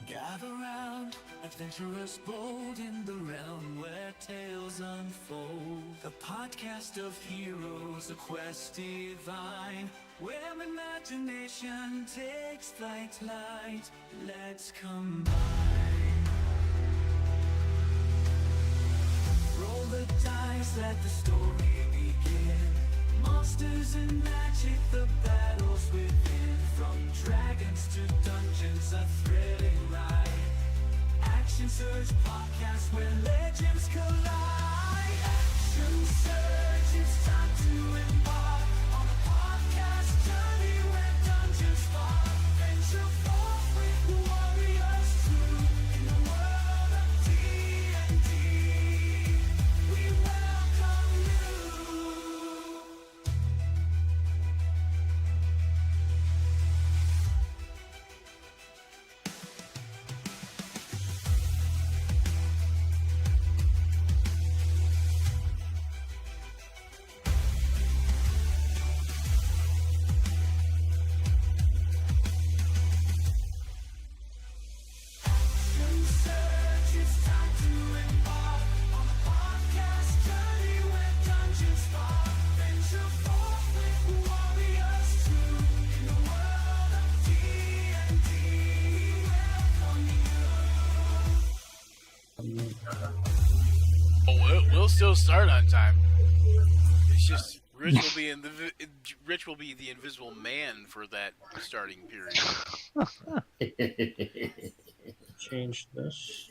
Gather round, adventurers bold in the realm where tales unfold. The podcast of heroes, a quest divine, where imagination takes flight. Let's combine. Roll the dice, let the story begin. Monsters and magic, the battles within. From dragons to dungeons, a thrilling ride. Action Surge podcast where legends collide. Action Surge, it's time to embark on a podcast journey where dungeons spark. Venture forth with warriors true in the world of D&D. We welcome you. Action Surge, it's time to embark on a podcast journey where dungeons spark. Venture forth with warriors true in the world of D&D. We welcome you. We'll still start on time. It's just Rich will be the invisible man for that starting period. Change this.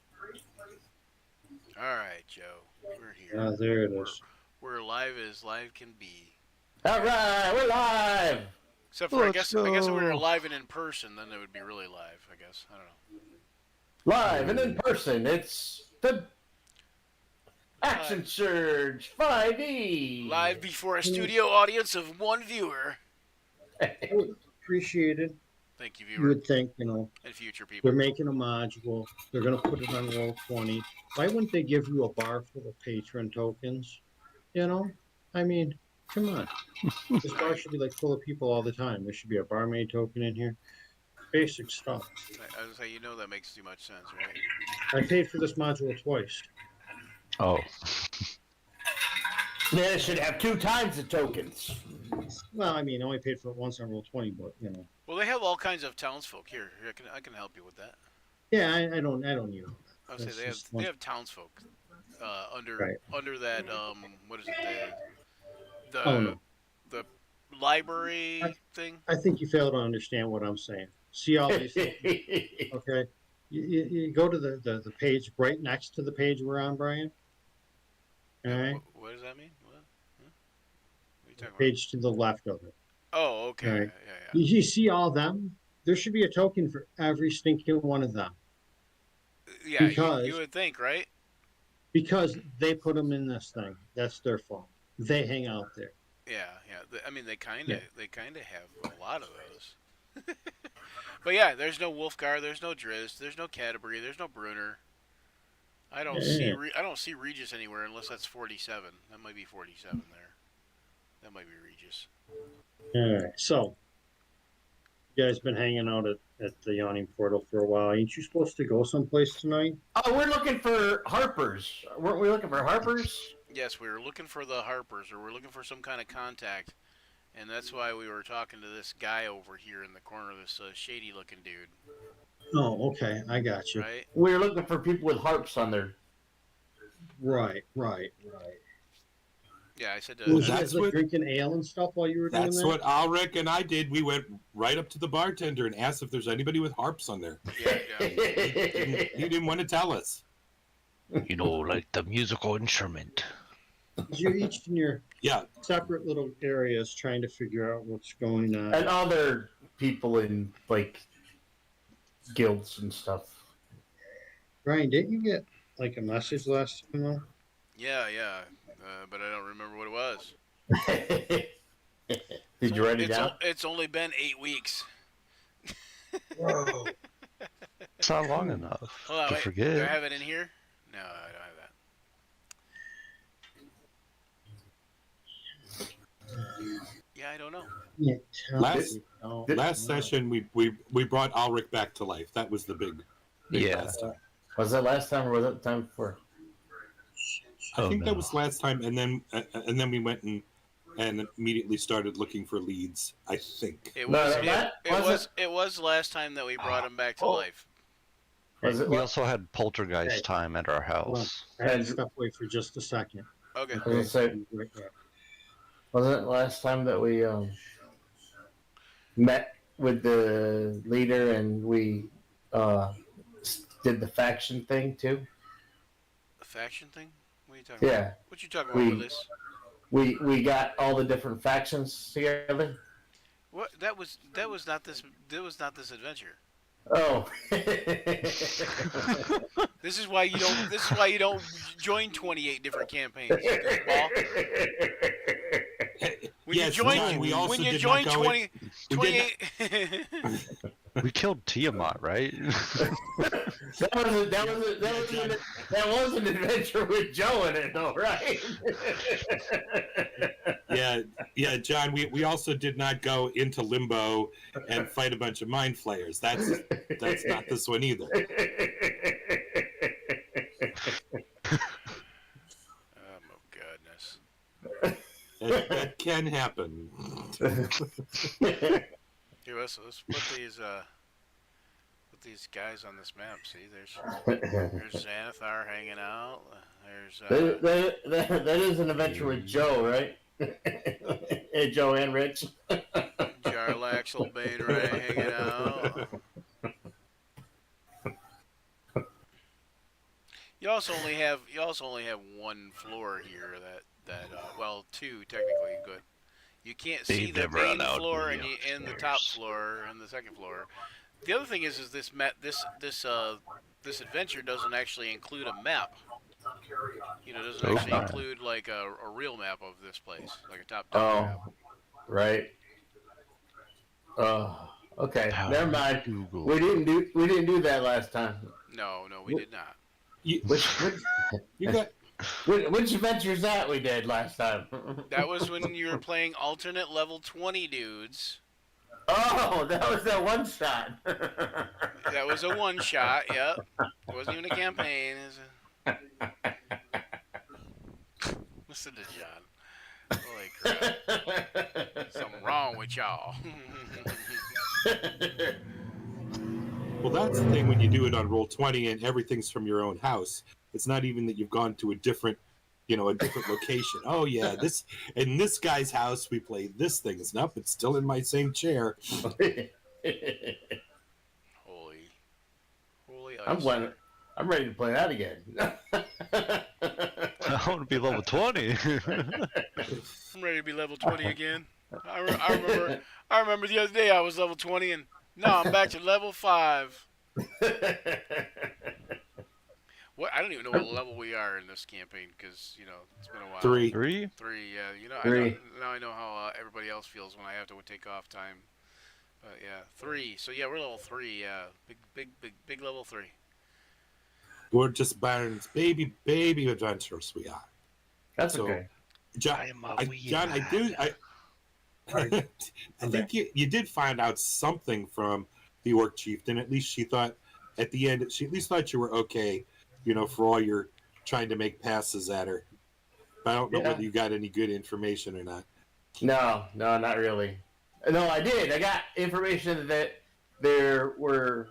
All right, Joe, we're here. There it is. We're live as live can be. All right, we're live. Except for I guess if we were live and in person, then it would be really live. I guess I don't know. Live and in person. It's the Action Surge 5e. Live before a studio audience of one viewer. Appreciated. Thank you, You viewer, would think, you know, and future people. they're making a module. They're going to put it on Roll20. Why wouldn't they give you a bar full of patron tokens? You know? I mean, come on. This bar should be like full of people all the time. There should be a barmaid token in here. Basic stuff. I was say, that makes too much sense, right? I paid for this module twice. Oh, Yeah, it should have 2 times the tokens. Well, I mean, I only paid for it once on Roll20, but, you know. Well, they have all kinds of townsfolk here. I can help you with that. Yeah, I don't need all that. I would say That's they have just one- they have townsfolk under Right. under that what is it the Oh, no. the library thing. I think you fail to understand what I'm saying. See all these okay? You go to the page right next to the page we're on, Brian. All right? What does that mean? What? Huh? What are you talking about? Page to the left of it. Oh, okay. Right. Yeah. You see all them? There should be a token for every stinking one of them Yeah, Because- you would think, right? because they put them in this thing. That's their fault. They hang out there. Yeah. I mean, they kind of Yeah. have a lot of those. But yeah, there's no Wolfgar, there's no Drizzt, there's no Canterbury, there's no Bruner. I don't see Regis anywhere unless that's 47. That might be 47 there. That might be Regis. All right. So, you guys been hanging out at the Yawning Portal for a while. Ain't you supposed to go someplace tonight? Oh, we're looking for Harpers. Weren't we looking for Harpers? Yes, we were looking for the Harpers, or we're looking for some kind of contact, and that's why we were talking to this guy over here in the corner, this shady-looking dude, Oh, okay. I got you. right? We're looking for people with harps on their. Right. Yeah, I said. Was you That's guys like what- drinking ale and stuff while you were doing That's that? what Alric and I did. We went right up to the bartender and asked if there's anybody with harps on there. Yeah. He didn't want to tell us. you know, like the musical instrument. You're each in your Yeah, separate little areas trying to figure out what's going on. And other people in, like, guilds and stuff. Brian, didn't you get like a message last time? Though? Yeah. But I don't remember what it was. Did you write it down? It's only been 8 weeks. Whoa. It's not long enough Hold on, to wait. forget. Do I have it in here? No, I don't have that. Yeah, I don't know. Yeah, Last- no. last session we brought Alric back to life. That was the big Yeah. last time. Was that last time or was that the time before? I Oh, think that no. was last time, and then we went and immediately started looking for leads. I think. It No, was that it was the last time that we brought him back to Oh. life. Was it? We also had poltergeist Hey. time at our Hold on. house. I had to And- step away for just a second. Okay. I was gonna say, Be right back. wasn't it last time that we met with the leader and we did the faction thing too? The faction thing? What are you talking about? Yeah, What you talking about We- with this? we got all the different factions together. What was not this adventure. Oh. This is why you don't join 28 different campaigns. Goofball. When Yes, you join John, we also when you did join not go 20, we did 28 We killed Tiamat, right? that was an adventure with Joe in it, though, right? Yeah, John. We also did not go into limbo and fight a bunch of mind flayers. That's not this one either. Oh my goodness. That can happen. Here, let's put these guys on this map. See, there's Xanathar hanging out. There's that is an adventure with Joe, right? Hey, Joe and Rich. Jarlax, Old Bane Ray hanging out. You also only have one floor here that well, two technically, but you can't see They've the never main allowed floor me and the top floor and the second floor. The other thing is this adventure doesn't actually include a map. You know, it doesn't actually Okay. include like a real map of this place, like a top-down map. Oh, right. Oh, okay. Power Never mind. Google. We didn't do that last time. No, we did not. You got Which adventures that we did last time? That was when you were playing alternate level 20 dudes. Oh, that was that one shot. That was a one-shot, yep. It wasn't even a campaign. Listen to John. Holy crap. Something wrong with y'all. Well, that's the thing when you do it on Roll20 and everything's from your own house. It's not even that you've gone to a different location. Oh yeah, in this guy's house we played this thing. It's nope, it's still in my same chair. Holy ice. I'm ready to play that again. I want to be level 20. I'm ready to be level 20 again. I remember the other day I was level 20 and now I'm back to level 5. What I don't even know what level we are in this campaign because it's been a while. 3. 3? 3, yeah. Three. Now I know how everybody else feels when I have to take off time. But yeah, 3. So yeah, we're level 3. Yeah, big level 3. We're just Baron's baby adventurers. We are. That's So, okay. John, I am a wee John, I think you did find out something from the orc chieftain. At least she thought at the end. She at least thought you were okay. For all your trying to make passes at her. But I don't know whether you got any good information or not. No, not really. No, I did. I got information that there were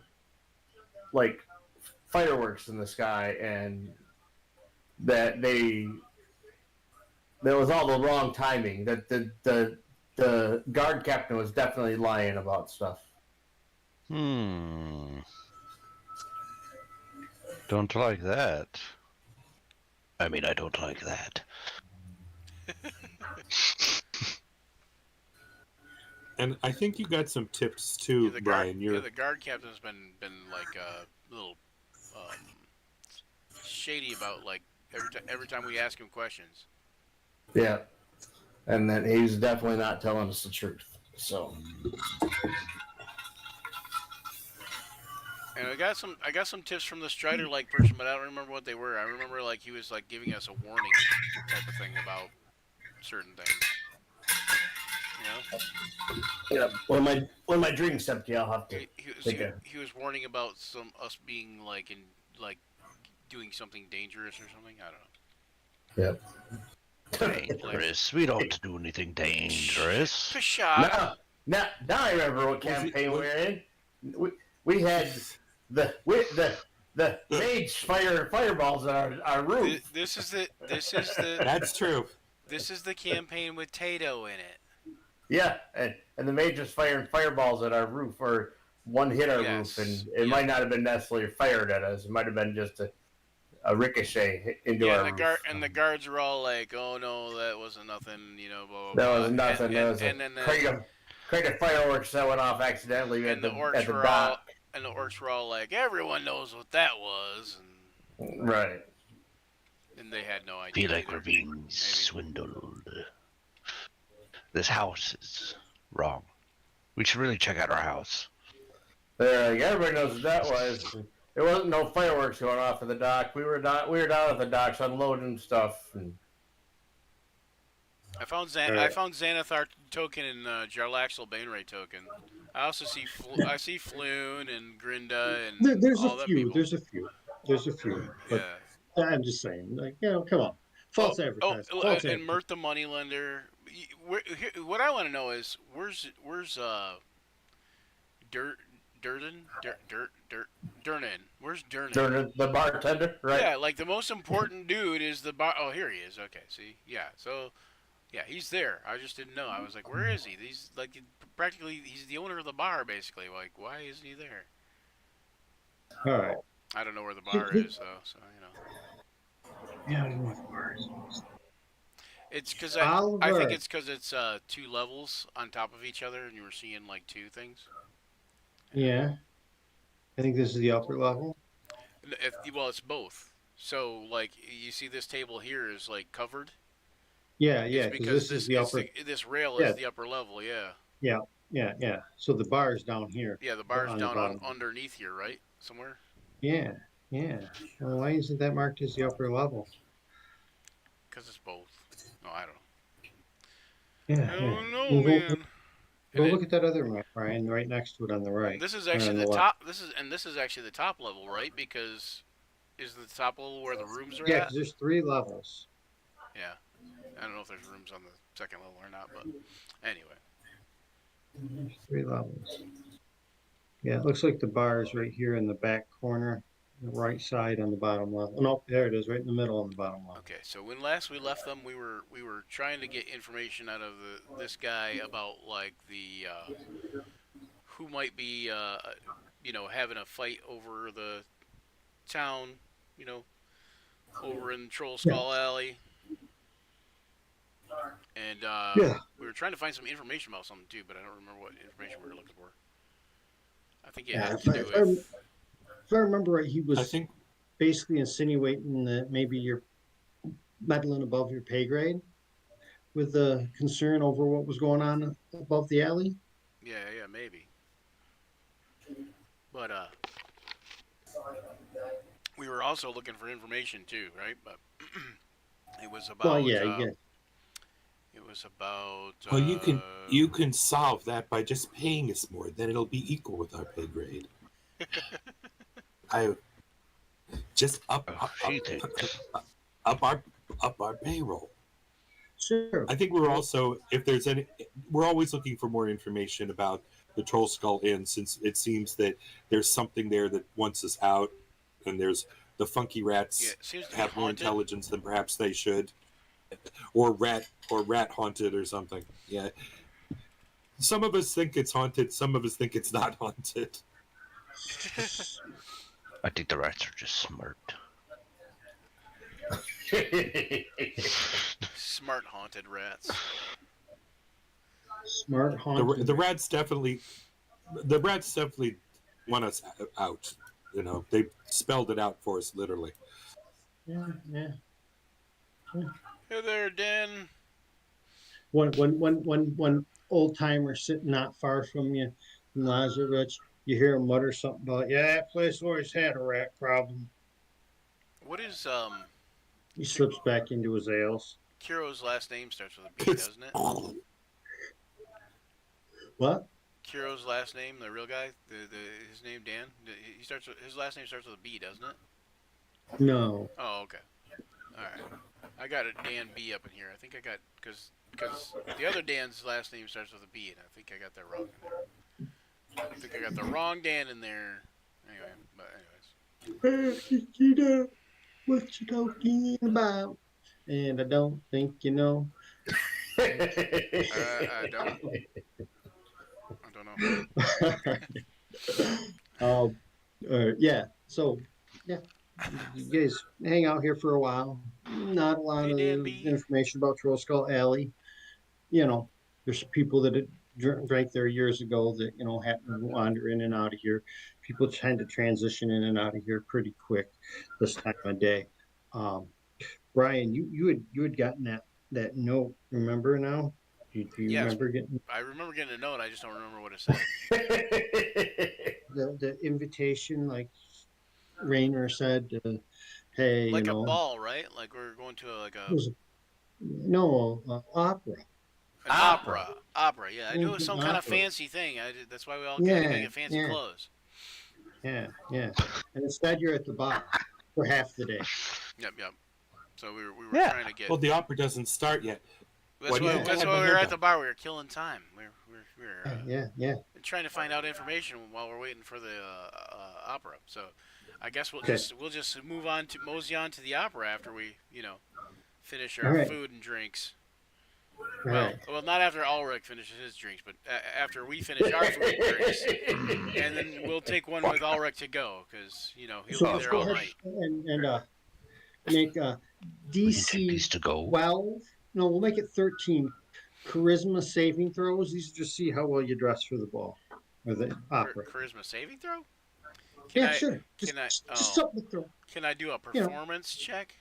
like fireworks in the sky and that there was all the wrong timing. That the guard captain was definitely lying about stuff. Don't like that. I mean, I don't like that. And I think you got some tips too, the Brian. the guard captain's been like a little shady about like every time we ask him questions. Yeah, and then he's definitely not telling us the truth. So. And I got some tips from the Strider-like person, but I don't remember what they were. I remember like he was like giving us a warning type of thing about certain things. Yeah, when my dream's empty, I'll have to think of. He was warning about us being like doing something dangerous or something. I don't know. Yep. Dangerous. We don't do anything dangerous. Pshaw. Now I remember what campaign we were in. We had the mage fireballs on our roof. This is the That's true. this is the campaign with Tato in it. Yeah, and the mage was firing fireballs at our roof, or one hit our roof, and it might not have been necessarily fired at us. It might have been just a ricochet into our roof. And the guards were all like, "Oh no, that wasn't nothing," blah blah blah. That was nothing. That was and then crate of fireworks that went off accidentally at the dock. And the orcs were all like, "Everyone knows what that was," and right. And they had no idea. Feel like we're being swindled. This house is wrong. We should really check out our house. Everybody knows what that was. There wasn't no fireworks going off at the dock. We were down at the docks unloading stuff. And... I found Xanathar token and Jarlaxle Baneray token. I also see Floon and Grinda and there's all a that few. people. There's a few. But Yeah. I'm just saying, like, come on, false advertising. False and Mert the moneylender. What I want to know is where's Durnan? Where's Durnan? Durnan, the bartender, right? Yeah, like the most important dude is the bar. Oh, here he is. Okay, see, yeah, so yeah, he's there. I just didn't know. I was like, where is he? He's like practically he's the owner of the bar, basically. Like, why isn't he there? All right. I don't know where the bar is though, so you know. Yeah, I don't know what the bar is. It's because I think it's because it's 2 levels on top of each other, and you were seeing like 2 things. Yeah, I think this is the upper level. Well, it's both. So like you see, this table here is like covered. Yeah, because this is the upper. This rail is the upper level. Yeah. Yeah. So the bar is down here. Yeah, the bar's down underneath here, right? Somewhere. Yeah. Well, why isn't that marked as the upper level? Because it's both. No, I don't Yeah. know. I don't know, Well, man. Go look at that other map, Brian, right next to it on the right. This is actually the top. This is actually the top level, right? Because is the top level where the rooms are Yeah, at? because there's 3 levels. Yeah. I don't know if there's rooms on the second level or not, but anyway. There's 3 levels. Yeah, it looks like the bar is right here in the back corner, the right side on the bottom level. No, there it is, right in the middle on the bottom level. Okay, so when last we left them, we were trying to get information out of this guy about like the who might be having a fight over the town, over in Troll Skull Alley. And we were trying to find some information about something too, but I don't remember what information we were looking for. I think it had to do with. If I remember right, he was basically insinuating that maybe you're meddling above your pay grade with the concern over what was going on above the alley. Yeah, maybe. But we were also looking for information too, right? But it was about. Well, yeah. It was about. Well, you can solve that by just paying us more. Then it'll be equal with our pay grade. I just up our payroll. Sure. I think we're always looking for more information about the Troll Skull Inn, since it seems that there's something there that wants us out, and there's the funky rats have more intelligence than perhaps they should, or rat haunted or something. Yeah. Some of us think it's haunted. Some of us think it's not haunted. I think the rats are just smart. Smart haunted rats. Smart haunted. The rats definitely want us out. They spelled it out for us literally. Yeah. Hey there, Den. When old timer sitting not far from you, Lazarus, you hear him mutter something about, yeah, that place always had a rat problem. What is He slips back into his ales. Kiro's last name starts with a B, doesn't it? What? Kiro's last name, the real guy, his name Dan. His last name starts with a B, doesn't it? No. Oh, okay. All right. I got a Dan B up in here. I think I got because the other Dan's last name starts with a B, and I think I got that wrong in there. I think I got the wrong Dan in there. Anyway, but anyways. You know what you talking about, and I don't think you know. I don't know. Yeah. So, yeah, you guys hang out here for a while. Not a lot Hey, of Dan B. information about Troll Skull Alley. You know, there's people that had drank there years ago that happen to wander in and out of here. People tend to transition in and out of here pretty quick this time of day. Brian, you had gotten that note. Remember now? Do you Yes, remember getting I remember getting a note. I just don't remember what it said. the invitation? Like Rainer said, hey, Like a ball, right? Like we're going to it was opera. an opera. Opera. Yeah, I knew it was some kind of Opera. fancy thing. That's why we all had to get fancy Yeah. clothes. Yeah. And instead, you're at the bar for half the day. Yep. So we were Yeah. trying to get. Well, the opera doesn't start yet. That's What do you why, have? that's I why had we my were head at the down. bar. We were killing time. We were Yeah. trying to find out information while we're waiting for the opera. So I guess we'll Okay. just move on to mosey on to the opera after we finish our Alright. food and drinks. All right. Well, not after Ulrich finishes his drinks, but after we finish our food and drinks, and then we'll take one with Ulrich to go because he'll So be let's there go all ahead night. and make We can take DC these to go. 12. No, we'll make it 13. Charisma saving throws. These are just see how well you dress for the ball or the opera. Charisma saving throw? Yeah, sure. Can I? Just Oh, something to throw. can I do a performance check?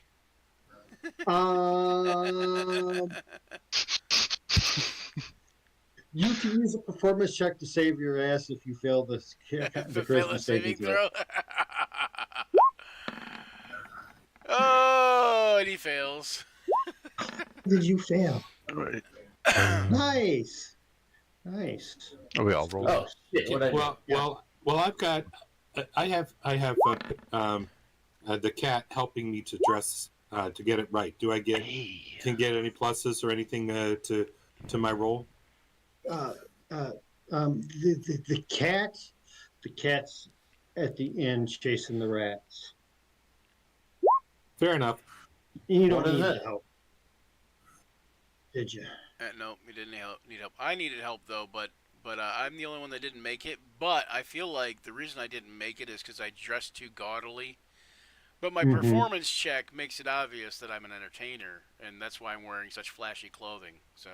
You can use a performance check to save your ass if you fail the Fail charisma a saving throw. Oh, and he fails. Did you fail? Right. Nice. We all roll. Oh shit! What I do? Well, I've got, I have the cat helping me to dress to get it right. Do I get Hey. can get any pluses or anything to my roll? The cat's at the end chasing the rats. Fair enough. You don't What is need it? help, did you? No, we didn't need help. I needed help though, but I'm the only one that didn't make it. But I feel like the reason I didn't make it is because I dressed too gaudily. But my Mhm. performance check makes it obvious that I'm an entertainer, and that's why I'm wearing such flashy clothing. So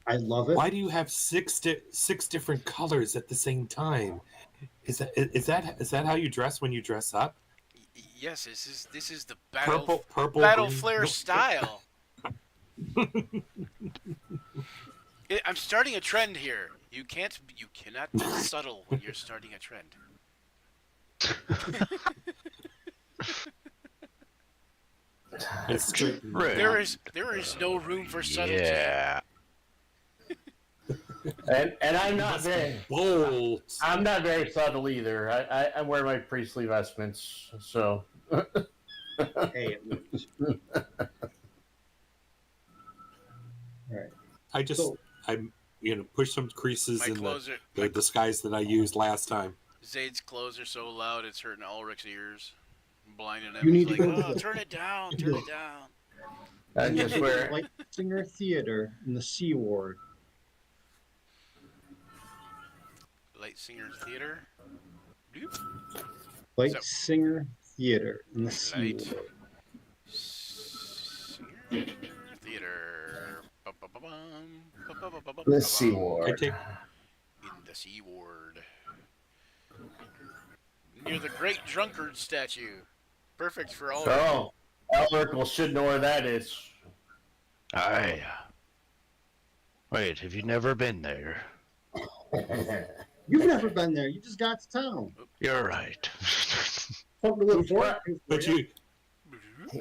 I love it. Why do you have six different colors at the same time? Is that how you dress when you dress up? yes, this is the battle Purple, battle green. flare No. style. I'm starting a trend here. You cannot be subtle when you're starting a trend. It's true. Right. There is no room for subtlety. Yeah. And I'm not very Bold. I'm not very subtle either. I wear my priestly vestments, so Hey, it works. All right. I just So- push some creases My in clothes are the disguise that I used last time. Zaid's clothes are so loud it's hurting Ulrich's ears, blinding him. You He's need to like, go to oh, the- turn it down, turn it down. I just wear. Light Singer Theater in the C Ward. Light Singers Theater. Doop. Light So- Singer Theater in the C Light Ward. Singer Theater. Ba-ba-ba-bum, ba-ba-ba-ba-bum, The C ba-bum. I Ward. take In the Sea Ward. Near the Great Drunkard statue. Perfect for all. Oh, Elric should know where that is. Aye. Wait, have you never been there? You've never been there. You just got to town. You're right. Something to look forward to. but you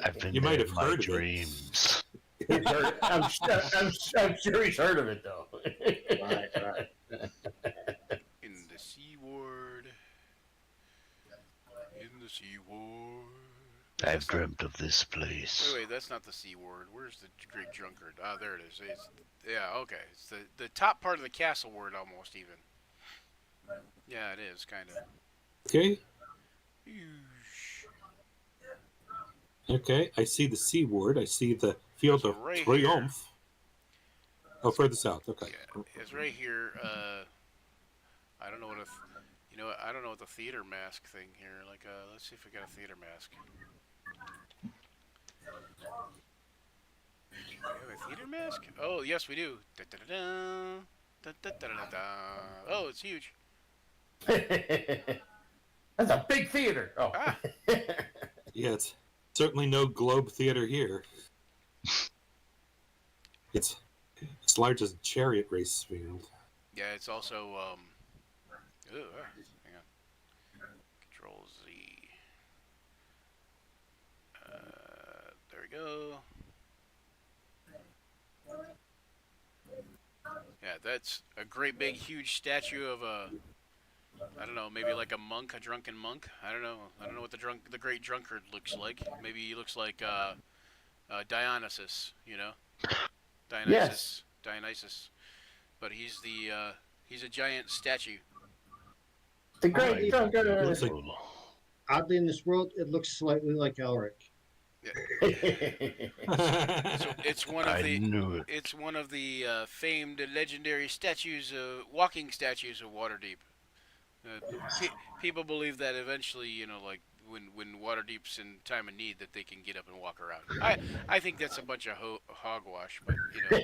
I've been You there might in have my heard of it. dreams. I'm sure he's heard of it though. Right. In the Sea Ward. In the Sea Ward. I've dreamt of this place. Wait, that's not the Sea Ward. Where's the Great Drunkard? Ah, there it is. Yeah, okay. It's the top part of the castle ward almost even. Yeah, it is, kind of. Okay. Okay, I see the Sea Ward. I see the Field of Right Triumph. Oh, further south. Okay. Yeah, it's right here. I don't know what I don't know what the theater mask thing here. Like, let's see if we got a theater mask. Do we have a theater mask? Oh, yes, we do. Da-da-da-da. Da-da-da-da-da. Oh, it's huge. That's a big theater. Oh. Ah. Yeah, it's certainly no Globe Theater here. It's as large as a chariot race field. Yeah, it's also, hang on. Control Z. There we go. Yeah, that's a great big huge statue of a, I don't know, maybe like a monk, a drunken monk. I don't know what the great drunkard looks like. Maybe he looks like Dionysus, you know? Dionysus. But he's a giant statue. The great drunkard. Looks like Oddly, in this world, it looks slightly like Elric. So it's one of I the knew it. it's one of the famed legendary statues, walking statues of Waterdeep. People believe that eventually, you know, like when Waterdeep's in time of need, that they can get up and walk around. I think that's a bunch of hogwash, but you know.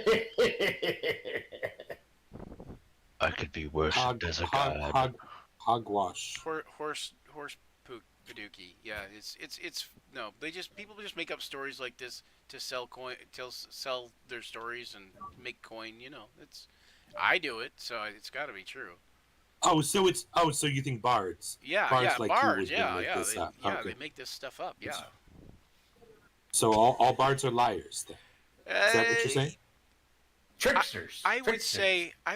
I could be worshipped as a god. Hogwash. Horse Padookie. Yeah, it's no. People just make up stories like this to sell coin, to sell their stories and make coin. You know, I do it, so it's got to be true. So you think bards? Yeah, Bards yeah, like bards. you would Yeah, make yeah, this up. Okay. they make this stuff up. Yeah. So all bards are liars. Then. Is that what you're saying? Tricksters. I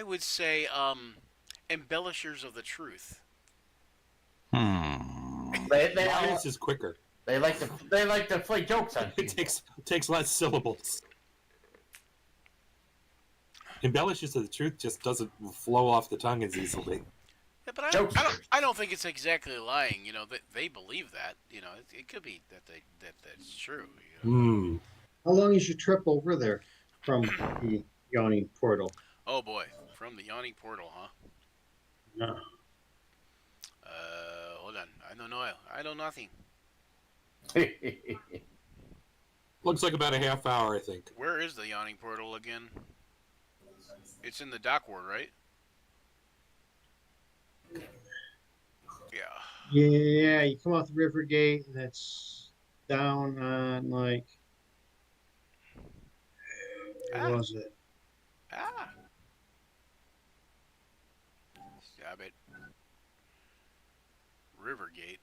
would say embellishers of the truth. Liars is quicker. They like to play jokes on It people. takes less syllables. Embellishes of the truth just doesn't flow off the tongue as easily. Yeah, but I don't think it's exactly lying. You know, that they believe that. You know, it could be that's true. You know? How long is your trip over there from the Yawning Portal? Oh boy, from the Yawning Portal, huh? No. Hold on. I don't know. I know nothing. Looks like about a half hour, I think. Where is the Yawning Portal again? It's in the dock ward, right? Yeah. Yeah, you come off the river gate, and it's down on like. Where was it? Ah. Stop it. Rivergate.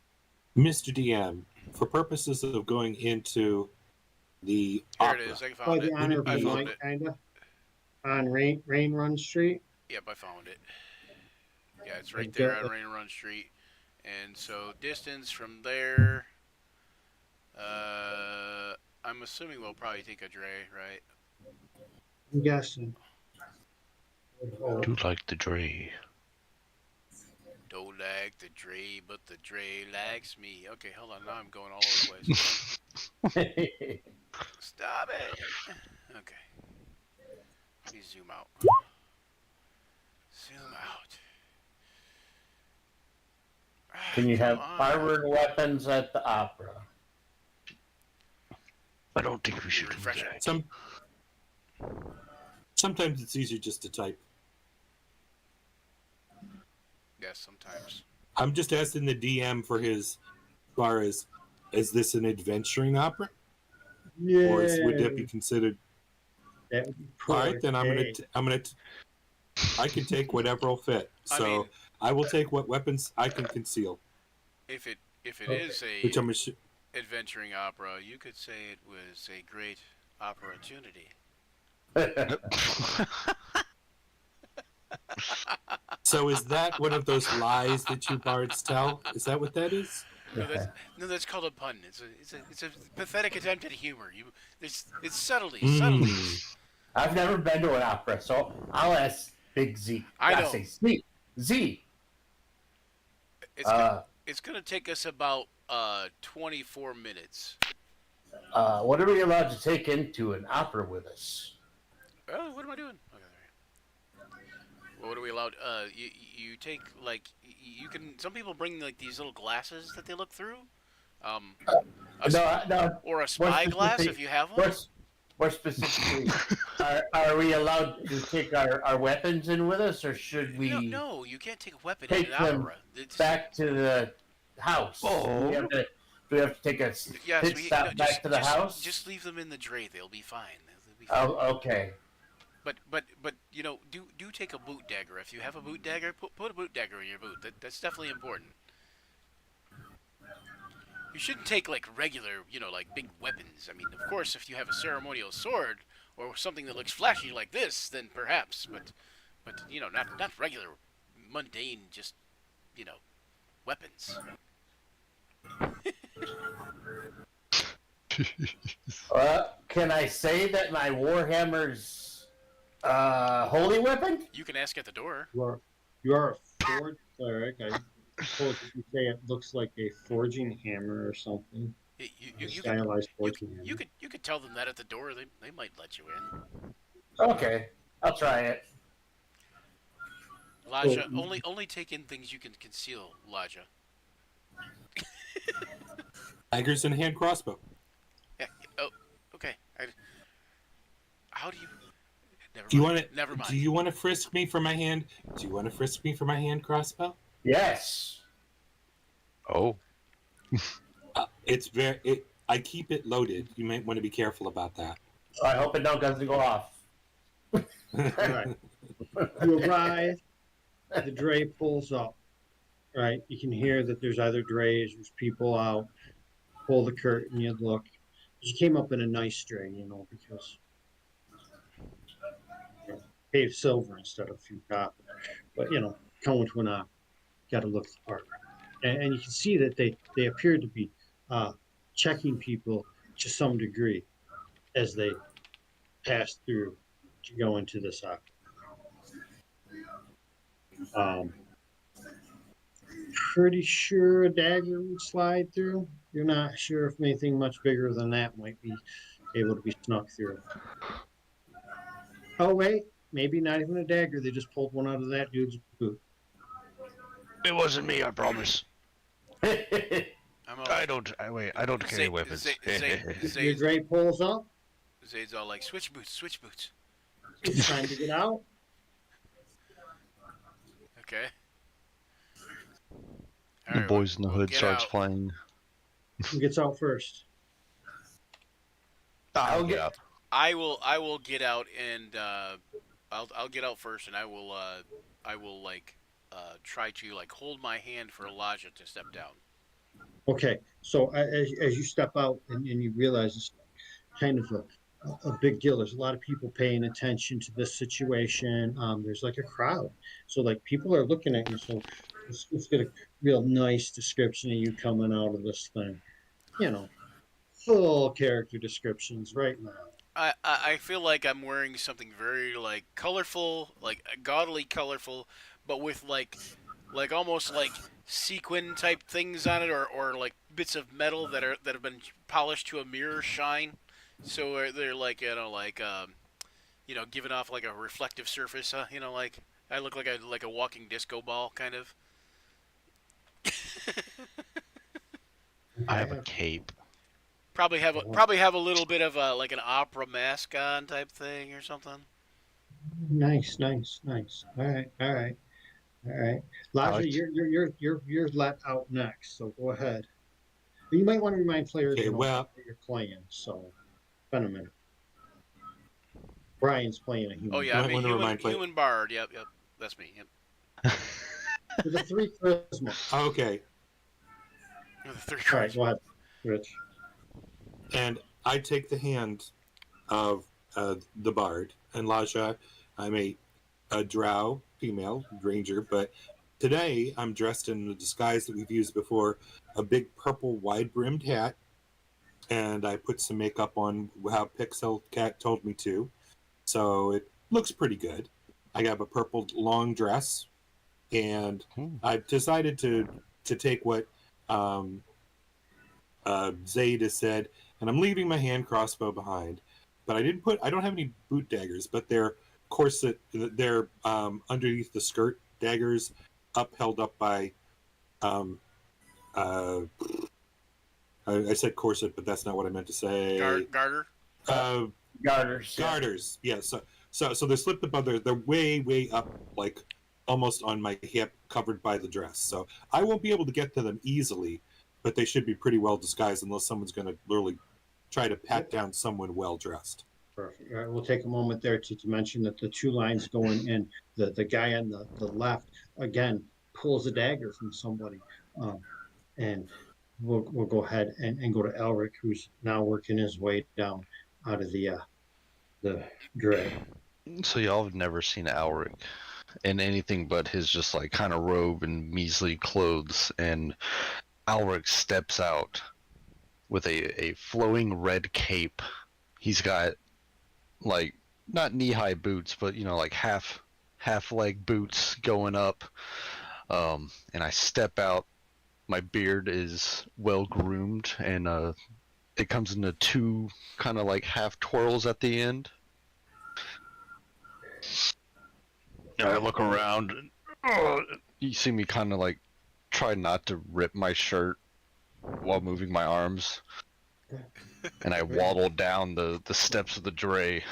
Mr. DM, for purposes of going into the There opera, it is. I By found the it. Honorable I found Light, it. kinda. On Rain Run Street. Yep, I found it. Yeah, it's right Okay. there on Rain Run Street. And so distance from there, I'm assuming we'll probably take a dray, right? I'm guessing. Do like the Dre. Don't like the dray, but the dray likes me. Okay, hold on. Now I'm going all over the place. Stop it. Okay. Let me zoom out. Zoom out. Can you have Come on. armored weapons at the opera? I don't think we should do Refresh that. it. Sometimes it's easier just to type. Yes, sometimes. I'm just asking the DM for his, as far as, is this an adventuring opera? Yeah. Or would that be considered? That would be All right, then okay. I can take whatever will fit. I So mean- I will take what weapons I can conceal. If it Okay. is a Which I'm adventuring opera, you could say it was a great Opportunity. So is that one of those lies that you bards tell? Is that what that is? No, that's called a pun. It's a pathetic attempt at humor. It's subtlety, Mm. subtlety. I've never been to an opera, so I'll ask Big Z. I know. Say Z. Z. It's gonna take us about 24 minutes. What are we allowed to take into an opera with us? Oh, what am I doing? Okay, well, what are we allowed? You take like you can. Some people bring like these little glasses that they look through. No. Or a spy glass if you have one. More specifically, are we allowed to take our weapons in with us, or should we No, you can't take a weapon take in an them opera. back to the house? Oh. Do we have to take a pit stop back to the house? Just leave them in the dray. They'll be fine. They'll be fine. Oh, okay. But you know, do take a boot dagger. If you have a boot dagger, put a boot dagger in your boot. That's definitely important. You shouldn't take like regular, like big weapons. I mean, of course, if you have a ceremonial sword or something that looks flashy like this, then perhaps. But not regular, mundane, just weapons. Can I say that my Warhammer's holy weapon? You can ask at the door. You are a forge cleric. I suppose if you say it looks like a forging hammer or something. You Stylized forging hammer. you could tell them that at the door. They might let you in. Okay, I'll try it. Laja, only take in things you can conceal, Laja. Daggers and a hand crossbow. Yeah. Oh, okay. How do you? Do you want to? Never mind. Do you want to frisk me for my hand? Do you want to frisk me for my hand crossbow? Yes. Oh. It's very. I keep it loaded. You might want to be careful about that. I hope it doesn't go off. All right. You arrive. The dray pulls up. Right. You can hear that there's either drays, there's people out. Pull the curtain. You look. You came up in a nice dray, because paid silver instead of a few copper. But coming to an opera, got to look the part. And you can see that they appear to be checking people to some degree as they pass through to go into this opera. Pretty sure a dagger would slide through. You're not sure if anything much bigger than that might be able to be snuck through. Oh wait, maybe not even a dagger. They just pulled one out of that dude's boot. It wasn't me, I promise. I'm all, I don't carry weapons. Your dray pulls up. Zayd's all like, switch boots. It's time to get out. Okay. The Boys in the Hood get starts out. playing. Who gets out first? I'll get up. I will get out and I'll get out first and I will try to hold my hand for Elijah to step down. Okay, so as you step out and you realize it's kind of a big deal. There's a lot of people paying attention to this situation. There's like a crowd, so people are looking at you. So let's get a real nice description of you coming out of this thing. Full character descriptions right now. I feel like I'm wearing something very colorful, gaudily colorful, but with almost sequin type things on it, or bits of metal that have been polished to a mirror shine, so they're giving off a reflective surface. I look like a walking disco ball kind of. I have a cape. Probably have a little bit of an opera mask on type thing or something. Nice. All right. Laja, you're let out next, so go ahead. You might want to remind players Okay, that you're playing. So, been a minute. Brian's playing a human. Oh yeah, You might want to remind human bard. Yep, that's me. Yep. With a 3 charisma. Okay. The 3 All right, go ahead, Rich. And I take the hand of the bard, and Laja, I'm a drow female ranger, but today I'm dressed in a disguise that we've used before, a big purple wide-brimmed hat, and I put some makeup on how Pixel Cat told me to, so it looks pretty good. I have a purple long dress, and I've decided to take what Zayd has said, and I'm leaving my hand crossbow behind. But I don't have any boot daggers, but they're corset, they're underneath the skirt daggers, held up by, I said corset, but that's not what I meant to say. Garter. Garters. Garters, yeah. So they're slipped above they're way up, like almost on my hip, covered by the dress. So I won't be able to get to them easily, but they should be pretty well disguised unless someone's going to literally try to pat down someone well dressed. Perfect. All right, we'll take a moment there to mention that the two lines going in, the guy on the left, again, pulls a dagger from somebody. And we'll go ahead and go to Elric, who's now working his way down out of the drag. So y'all have never seen Alric in anything but his just like kind of robe and measly clothes, and Alric steps out with a flowing red cape. He's got like not knee-high boots, but like half leg boots going up. And I step out. My beard is well groomed, and it comes into two kind of like half twirls at the end. And I look around. And, you see me kind of like try not to rip my shirt while moving my arms, and I waddle down the steps of the dray.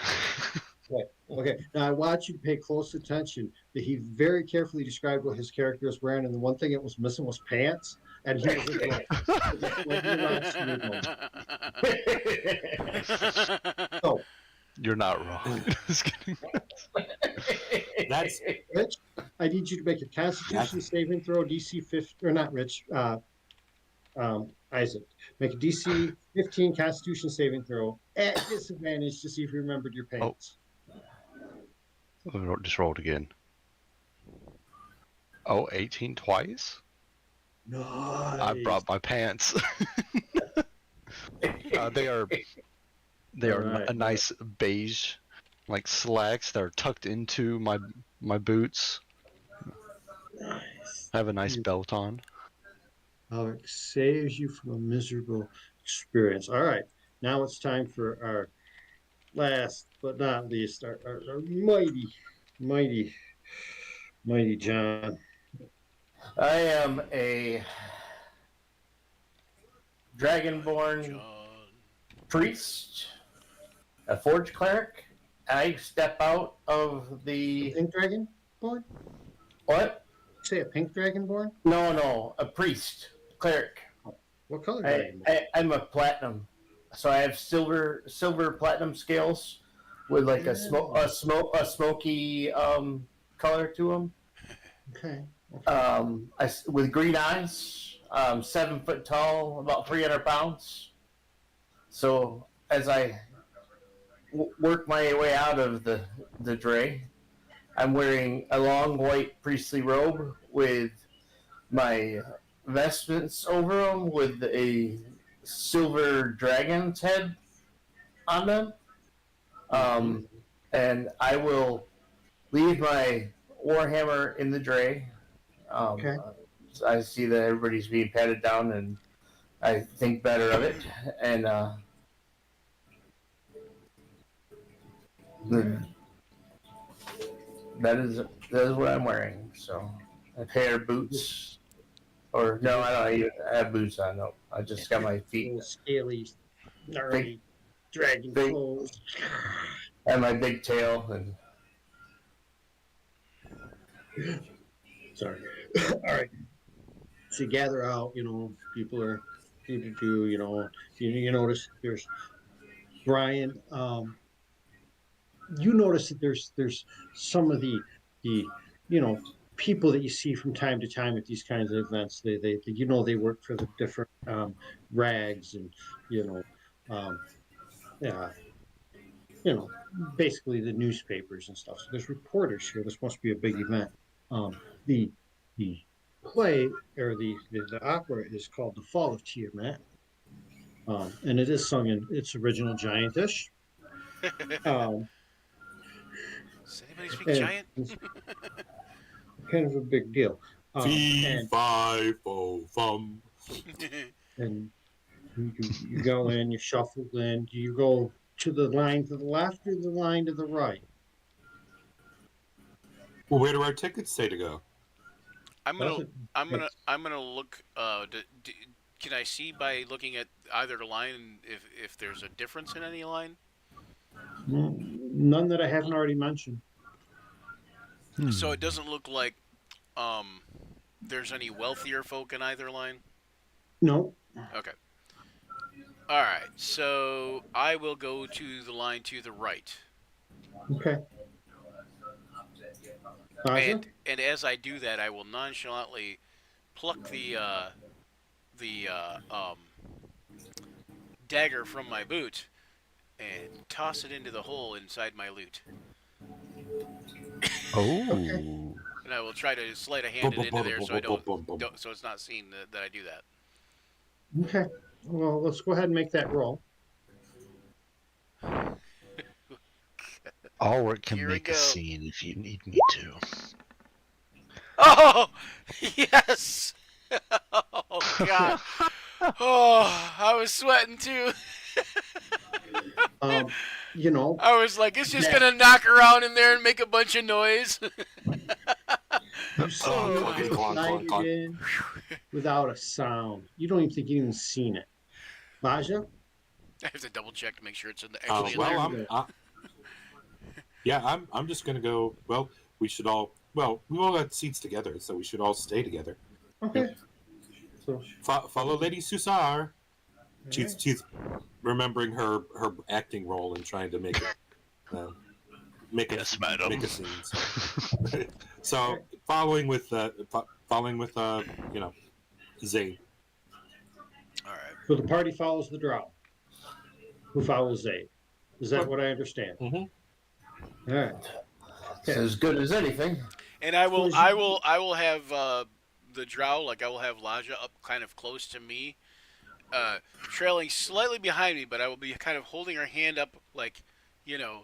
Okay. Now I want you to pay close attention that he very carefully described what his character was wearing, and the one thing it was missing was pants, and he was so You're not wrong. Just kidding. That's Rich, I need you to make a Constitution saving throw, DC 50, or not Rich, Isaac. Make a DC 15 Constitution saving throw at disadvantage to see if you remembered your pants. Just rolled again. 18 twice? Nice. I brought my pants. They are Alright. a nice beige, like slacks that are tucked into my boots. Nice. I have a nice belt on. Alex saves you from a miserable experience. All right, now it's time for our last but not least, our mighty John. I am a dragonborn John. priest, a forge cleric. I step out of the Pink dragon born? what? Say a pink dragonborn? No, a priest, cleric. What color dragonborn? I'm a platinum, so I have silver platinum scales with like a smoky color to them. Okay. With green eyes, 7 foot tall, about 300 pounds. So as I work my way out of the dray, I'm wearing a long white priestly robe with my vestments over them with a silver dragon's head on them. And I will leave my warhammer in the dray. Okay. I see that everybody's being patted down, and I think better of it. And that is what I'm wearing. So a pair of boots, or no, I don't even have boots on. No, I just got my feet Little scaly, gnarly dragon big- clothes. and my big tail, and Sorry. All right. So you gather out, people are do, you notice there's Brian. You notice that there's some of the people that you see from time to time at these kinds of events. They work for the different rags, and yeah, you know, basically the newspapers and stuff. So there's reporters here. This must be a big event. The the play or the opera is called The Fall of Tiamat, and it is sung in its original Giantish. Um, Does anybody speak and giant? it's kind of a big deal. Fee, And fi, fo, fum. and you go in, you shuffle in. Do you go to the line to the left or the line to the right? Well, where do our tickets say to go? I'm gonna Doesn't I'm gonna look. Can I see by looking at either line if there's a difference in any line? none that I haven't already mentioned. So it doesn't look like um there's any wealthier folk in either line. No. Okay. All right. So I will go to the line to the right, Okay. Aja? and as I do that, I will nonchalantly pluck the dagger from my boot and toss it into the hole inside my loot. Oh. And I will try to sleight a hand it into there so I don't so it's not seen that I do that. Okay. Well, let's go ahead and make that roll. Ulrich can Here we make a go. scene if you need me to. Oh yes! Oh god! Oh, I was sweating too. You know, I was like, it's just Yeah. gonna knock around in there and make a bunch of noise. you saw Oh, it clunkety, clonk, clonk, clonk. slided in without a sound. You don't even think you even seen it. Aja? I have to double check to make sure it's actually Oh, in well, there. I'm just gonna go. Well, we should all. Well, we all got seats together, so we should all stay together. Okay. So, Follow Lady Susar. alright. She's remembering her acting role and trying to make it make Yes, it madam. make a scene. So following with you know, Zane. All right. So the party follows the drow, who follows Zayd. Is that what I understand? Mm-hmm. All right. It's as good as anything. And I will, So I will, I will have the drow, like I will have Laja up kind of close to me, trailing slightly behind me, but I will be kind of holding her hand up, like, you know,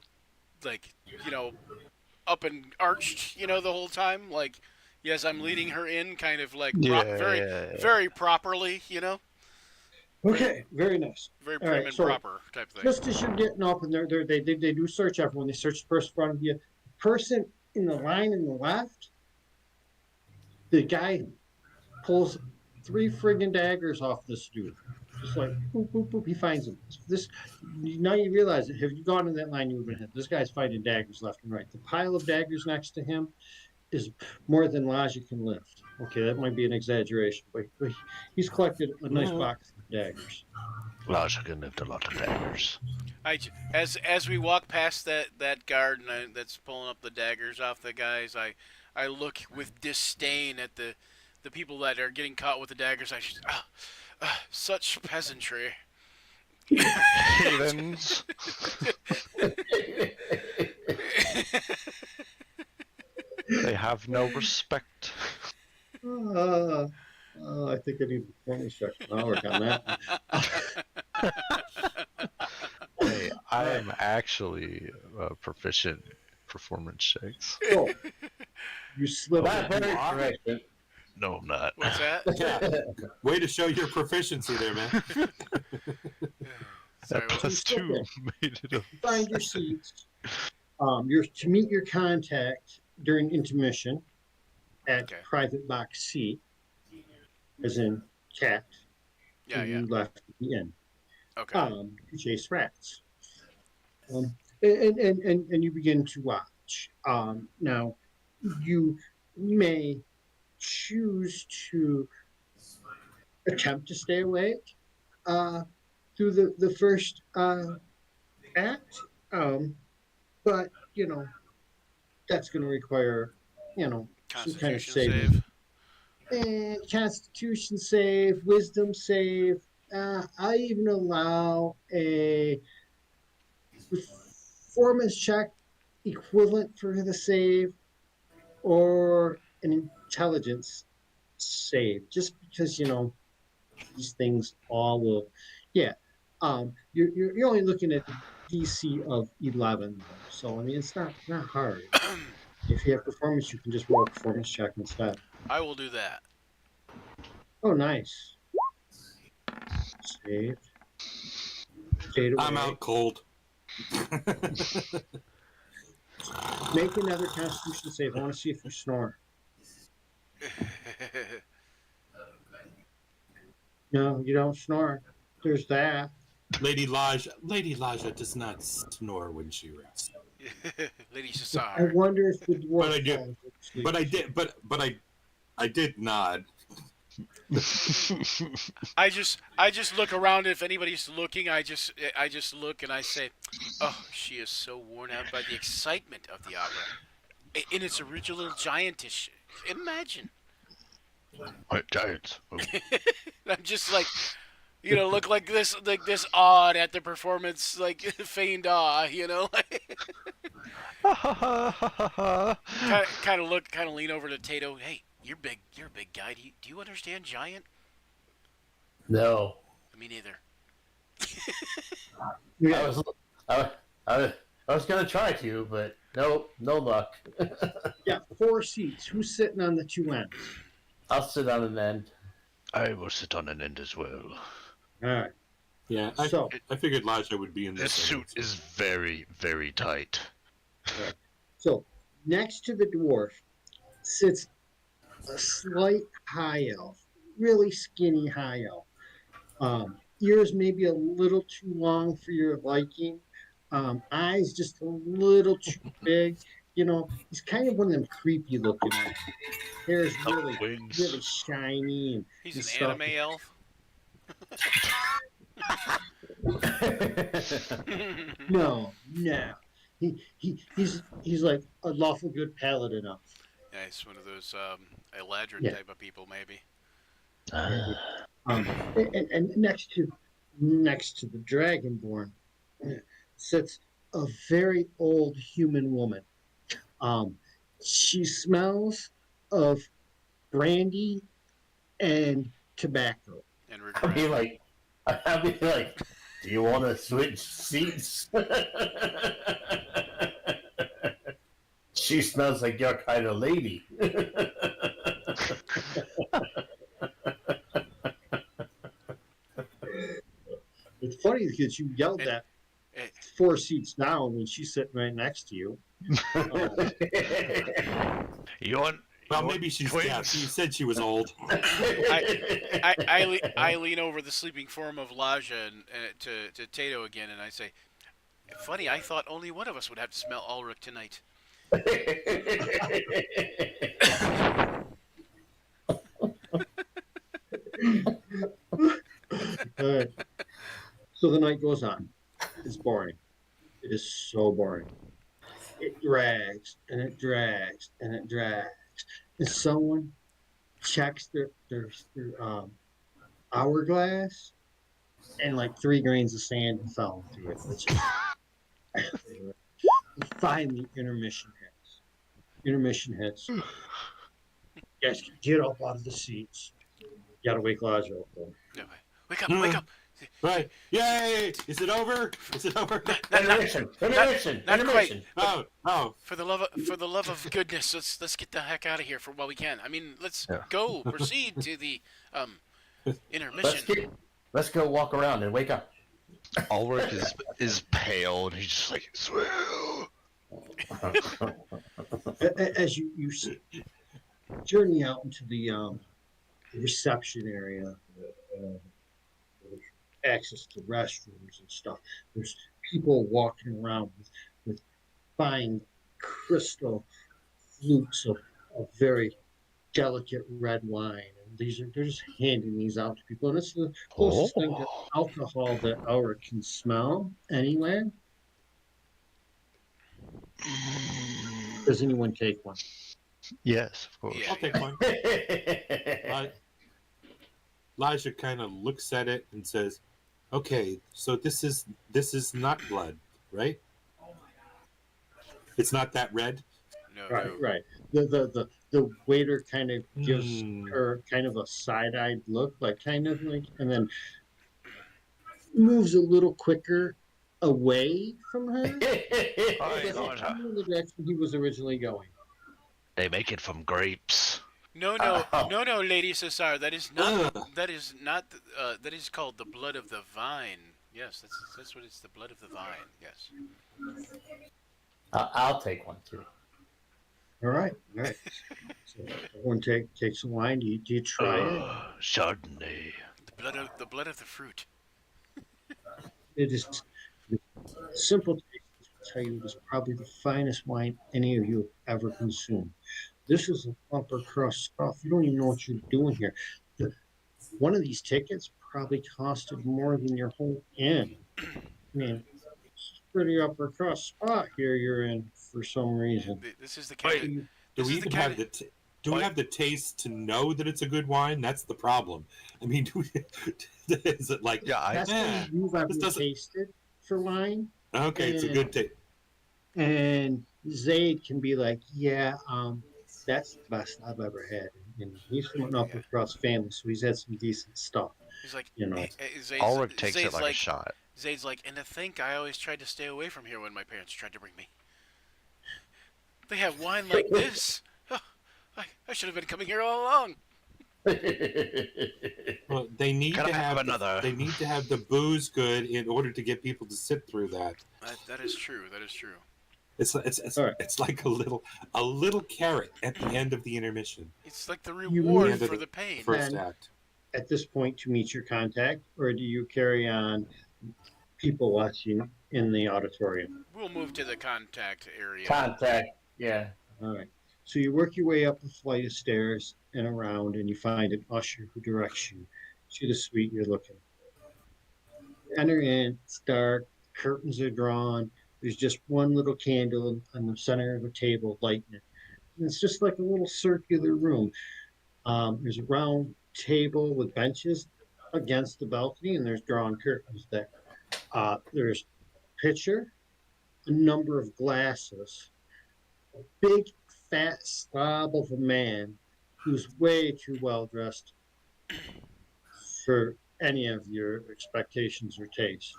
up and arched, the whole time, like, yes, I'm leading her in, kind of like very properly, Okay. Very nice. very All prim right, and so proper type thing. just as you're getting up, and they do search everyone. They search the person in front of you. The person in the line in the left, the guy pulls 3 friggin' daggers off this dude. Just like boop, boop, boop. He finds him. This now you realize it. Have you gone in that line, you would have been hit. This guy's fighting daggers left and right. The pile of daggers next to him is more than Laja can lift. Okay, that might be an exaggeration, but he's collected a nice box of daggers. Laja can lift a lot of daggers. As we walk past that guard that's pulling up the daggers off the guys, I look with disdain at the people that are getting caught with the daggers. Such peasantry. Heathens. They have no respect. I think I need a performance check. I'll work on that. Hey, I am actually proficient in performance checks. So, you slip Not it. very correct. No, I'm not. What's that? Yeah. Way to show your proficiency there, man. Sorry, That plus still 2 made it a Find your seats. You're to meet your contact during intermission at Okay. private box C, as in cat. yeah, and yeah. You left at the end. Okay. To chase rats. And you begin to watch. Now, you may choose to attempt to stay awake through the first act, but that's going to require some kind of Constitution saving. save. Constitution save, wisdom save. I even allow a performance check equivalent for the save or an intelligence save? Just because, these things all will, yeah. You're only looking at DC of 11, though. So, I mean, it's not hard. If you have performance, you can just roll a performance check instead. I will do that. Oh, nice. Save. Fade away. I'm out cold. Make another Constitution save. I want to see if you snore. No, you don't snore. There's that. Lady Laja does not snore when she rests. Lady I Cesar. wonder if the dwarf. But I do. falls asleep. But I did nod. I just look around. If anybody's looking, I just look and I say, "Oh, she is so worn out by the excitement of the opera, in its original giantish. Imagine." What giants? Oh. I'm just like, look like this awed at the performance, like feigned awe, kind of lean over to Tato. Hey, you're a big guy. Do you understand giant? No. Me neither. Yeah. I was gonna try to, but no luck. Yeah, 4 seats. Who's sitting on the 2 ends? I'll sit on an end. I will sit on an end as well. All right. Yeah, I figured Laja would be in This this. suit is very, very tight. So next to the dwarf sits a slight high elf, really skinny high elf. Ears maybe a little too long for your liking. Eyes just a little too big. He's kind of one of them creepy looking ones. Hair is really, Wings. really shiny and He's and an stuff. anime elf. No. He's like a lawful good paladin elf. Yeah, he's one of those Eladrin Yeah. type of people, maybe. And next to the dragonborn sits a very old human woman. She smells of brandy and tobacco. And I'll be regret. like, do you want to switch seats? She smells like your kind of lady. It's funny because you yelled that Eh, 4 seats down when she's sitting right next to you. Yawn. Well, maybe she's yeah. She said she was old. I lean over the sleeping form of Laja and to Tato again, and I say, "Funny, I thought only one of us would have to smell Ulrich tonight." All right. So the night goes on. It's boring. It is so boring. It drags and it drags and it drags. And someone checks their hourglass, and like 3 grains of sand fell into it. Which is finally intermission hits. Intermission hits. You guys can get up out of the seats. You gotta wake Laja up though. No, wake up! Wake up! Right. Yay! Is it over? Is it over? Intermission. Not quite. Oh. For the love of goodness, let's get the heck out of here while we can. I mean, let's go proceed to the intermission. Let's go walk around and wake up. Ulrich is pale and he's just like, swell. As you journey out into the reception area, access to restrooms and stuff. There's people walking around with fine crystal flutes of very delicate red wine, and they're just handing these out to people, and it's the closest thing to alcohol that Aura can smell anyway. Does anyone take one? Yes, of course. Yeah. I'll take one. Elijah kind of looks at it and says, "Okay, so this is not blood, right?" It's not that red. No, Right, no. right. The waiter kind of gives Hmm. her kind of a side-eyed look, like kind of like, and then moves a little quicker away from her. I Doesn't got her. go in the direction he was originally going. They make it from grapes. No, no, Oh. no, no, Lady Cesar. That is not. Ugh. That is not. That is called the blood of the vine. Yes, that's what it's. The blood of the vine. Yes. I'll take one too. All right, all right. So everyone take some wine. Do you try it? Chardonnay. The blood of the fruit. It is simple taste. To tell you, it is probably the finest wine any of you have ever consumed. This is upper crust stuff. You don't even know what you're doing here. The, one of these tickets probably costed more than your whole inn. I mean, it's a pretty upper crust spot here you're in for some reason. This is the kind. Wait, Of, do this we is the even kind have of. do we have the taste to know that it's a good wine? That's the problem. I mean, do we, is it like Yeah, Best eh, thing you've ever this doesn't- tasted for wine. okay? It's a good taste. And Zayd can be like, yeah, that's the best I've ever had. And he's from an upper crust family, so he's had some decent stuff, He's like. you know. Ulrich takes Zayd's it like a shot. Zayd's like, and to think I always tried to stay away from here when my parents tried to bring me. They have wine like this. Oh, I should have been coming here all along. Well, they need Can to I have have another? they need to have the booze good in order to get people to sit through that. That is true. That is true. It's right. it's like a little carrot at the end of the intermission, It's like the You reward need- for the pain. first And- act. At this point, to meet your contact, or do you carry on people watching in the auditorium? We'll move to the contact area. Contact. Yeah. All right. So you work your way up a flight of stairs and around, and you find an usher who directs you to the suite you're looking for. Enter in, it's dark, curtains are drawn, there's just one little candle on the center of a table lighting it. And it's just like a little circular room. There's a round table with benches against the balcony, and there's drawn curtains there. There's a pitcher, a number of glasses, a big fat slob of a man who's way too well dressed for any of your expectations or taste.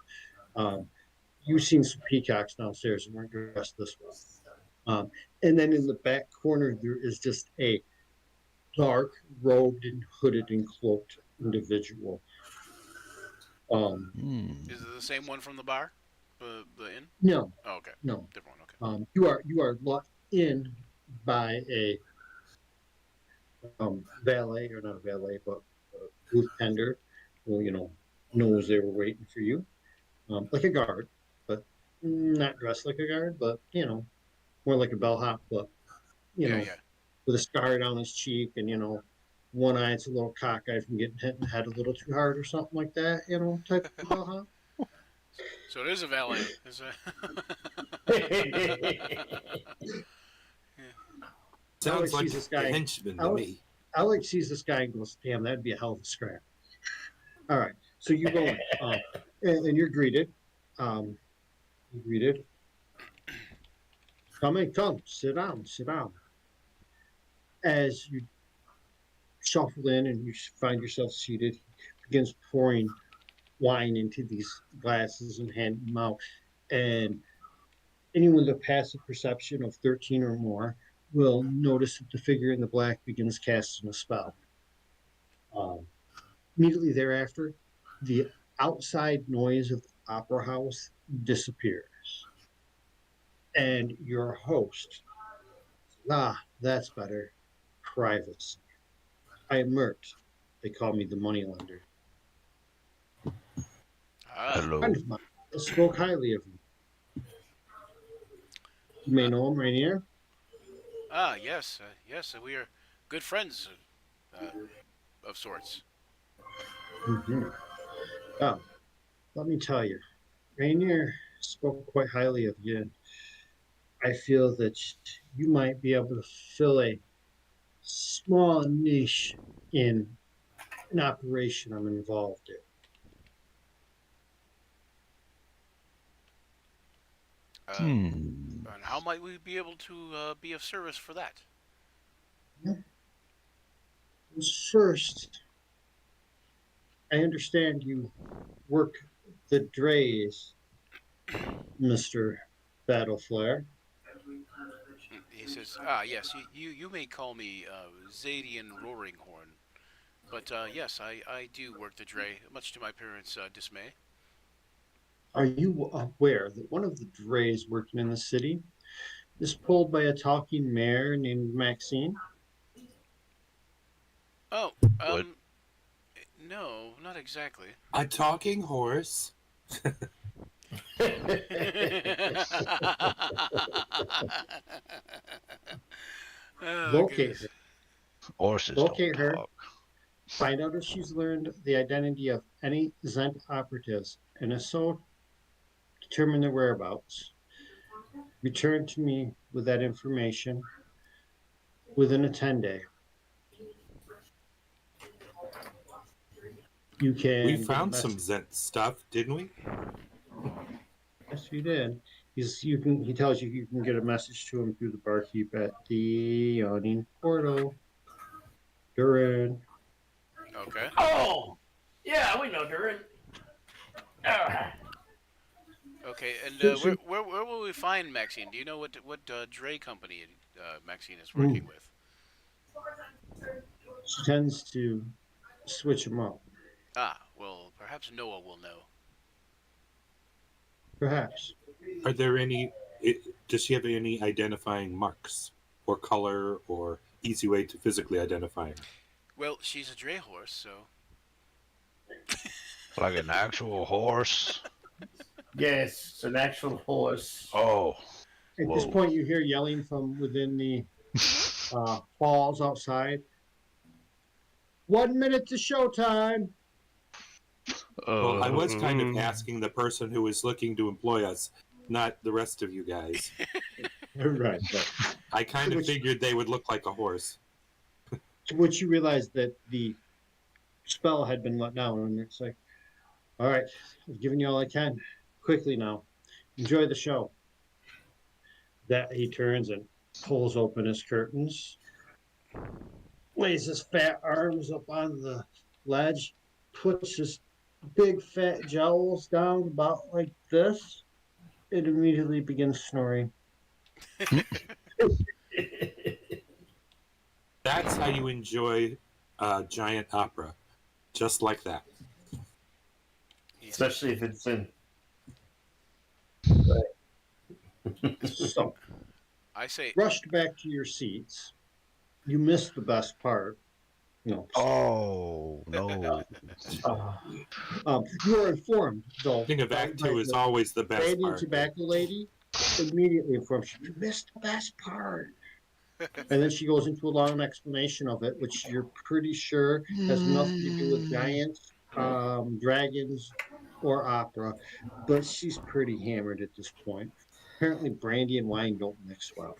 You've seen some peacocks downstairs and weren't dressed this well. And then in the back corner, there is just a dark, robed and hooded and cloaked individual. Is it the same one from the bar? The inn? No, Oh, okay. no. Different one. Okay. You are locked in by a valet, or not a valet, but a booth tender, who knows they were waiting for you, like a guard, but not dressed like a guard, but more like a bellhop, but Yeah. with a scar down his cheek, and one eye's a little cockeyed from getting hit in the head a little too hard or something like that, type of bellhop. So it is a valet. Is Sounds like sees this guy- a henchman to Alex- me. Alex sees this guy and goes, "Damn, that'd be a hell of a scrap." All right, so you go in, and you're greeted. You're greeted. Come, sit down. As you shuffle in and you find yourself seated, he begins pouring wine into these glasses and handing them out. And anyone with a passive perception of 13 or more will notice that the figure in the black begins casting a spell. Immediately thereafter, the outside noise of the opera house disappears. And your host, that's better, privacy. I am Mert. They call me the moneylender. Hello. Friend of mine spoke highly of you. You may know him, Rainier. Yes. We are good friends of sorts. Mm-hmm. Let me tell you, Rainier spoke quite highly of you. And I feel that you might be able to fill a small niche in an operation I'm involved in. And how might we be able to be of service for that? First, I understand you work the drays, Mr. Battleflare. He says, yes, you may call me Zadian Roaringhorn. But yes, I do work the dray, much to my parents' dismay. Are you aware that one of the drays working in the city is pulled by a talking mare named Maxine? Oh, What? no, not exactly. A talking horse. Oh, Locate goodness. her. Horses Locate don't her. talk. Find out if she's learned the identity of any Zent operatives, and if so, determine their whereabouts. Return to me with that information within a 10-day. You can. We get a found some message- Zent stuff, didn't we? Yes, you did. He tells you can get a message to him through the barkeep at the Yawning Portal. Durin. Okay. Oh, yeah, we know Durin. Okay, and So- where will we find Maxine? Do you know what dray company Maxine is working with? She tends to switch them up. Ah, well, perhaps Noah will know. Perhaps. Are there any? Does she have any identifying marks or color or easy way to physically identify her? Well, she's a dray horse, so. Like an actual horse. Yes, it's an actual horse. Oh. At this Whoa. point, you hear yelling from within the halls outside. 1 minute to showtime. Well, I was kind of Mm. asking the person who was looking to employ us, not the rest of you guys. Right. I kind of Which- figured they would look like a horse. To which you realize that the spell had been let down, and it's like, all right, I've given you all I can. Quickly now, enjoy the show. That he turns and pulls open his curtains, lays his fat arms up on the ledge, puts his big fat jowls down about like this, and immediately begins snoring. That's how you enjoy a giant opera, just like that. Especially if it's in. So, I say, rushed back to your seats. You missed the best part. No. Oh no. You are informed, though. I think of Act by 2 is the always the best Canadian part. tobacco lady immediately informs you missed the best part. And then she goes into a long explanation of it, which you're pretty sure has nothing to do with giants, dragons, or opera. But she's pretty hammered at this point. Apparently, brandy and wine don't mix well.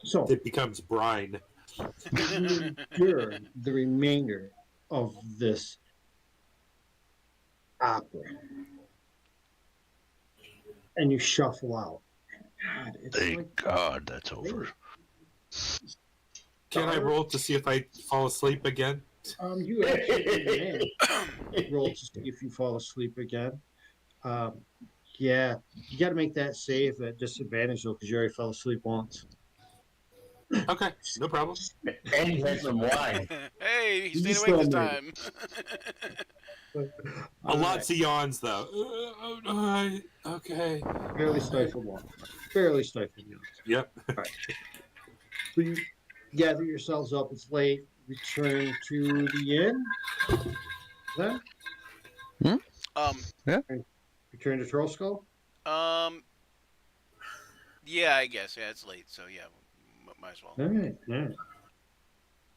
So It becomes brine. you endure the remainder of this opera, and you shuffle out. God, it's Thank like God that's over. Can I roll to see if I fall asleep again? You actually can roll to see if you fall asleep again. Yeah, you got to make that save at disadvantage though, because you already fell asleep once. Okay, no problem. And he had some wine. hey, he You stayed awake this still time. Lots of yawns, though. Okay. Barely stifled one. Barely stifled one. Yep. So you gather yourselves up. It's late. Return to the inn. Then return to Troll Skull. Yeah, I guess. Yeah, it's late, so yeah, might as well. All right.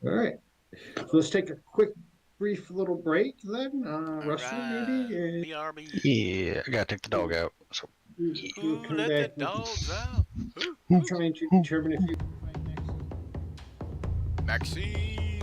All right. So let's take a quick, brief little break then. Restroom maybe. BRB. Yeah, I gotta take the dog out. So Who Come let back the with- dogs out? Trying to determine if you. Maxine.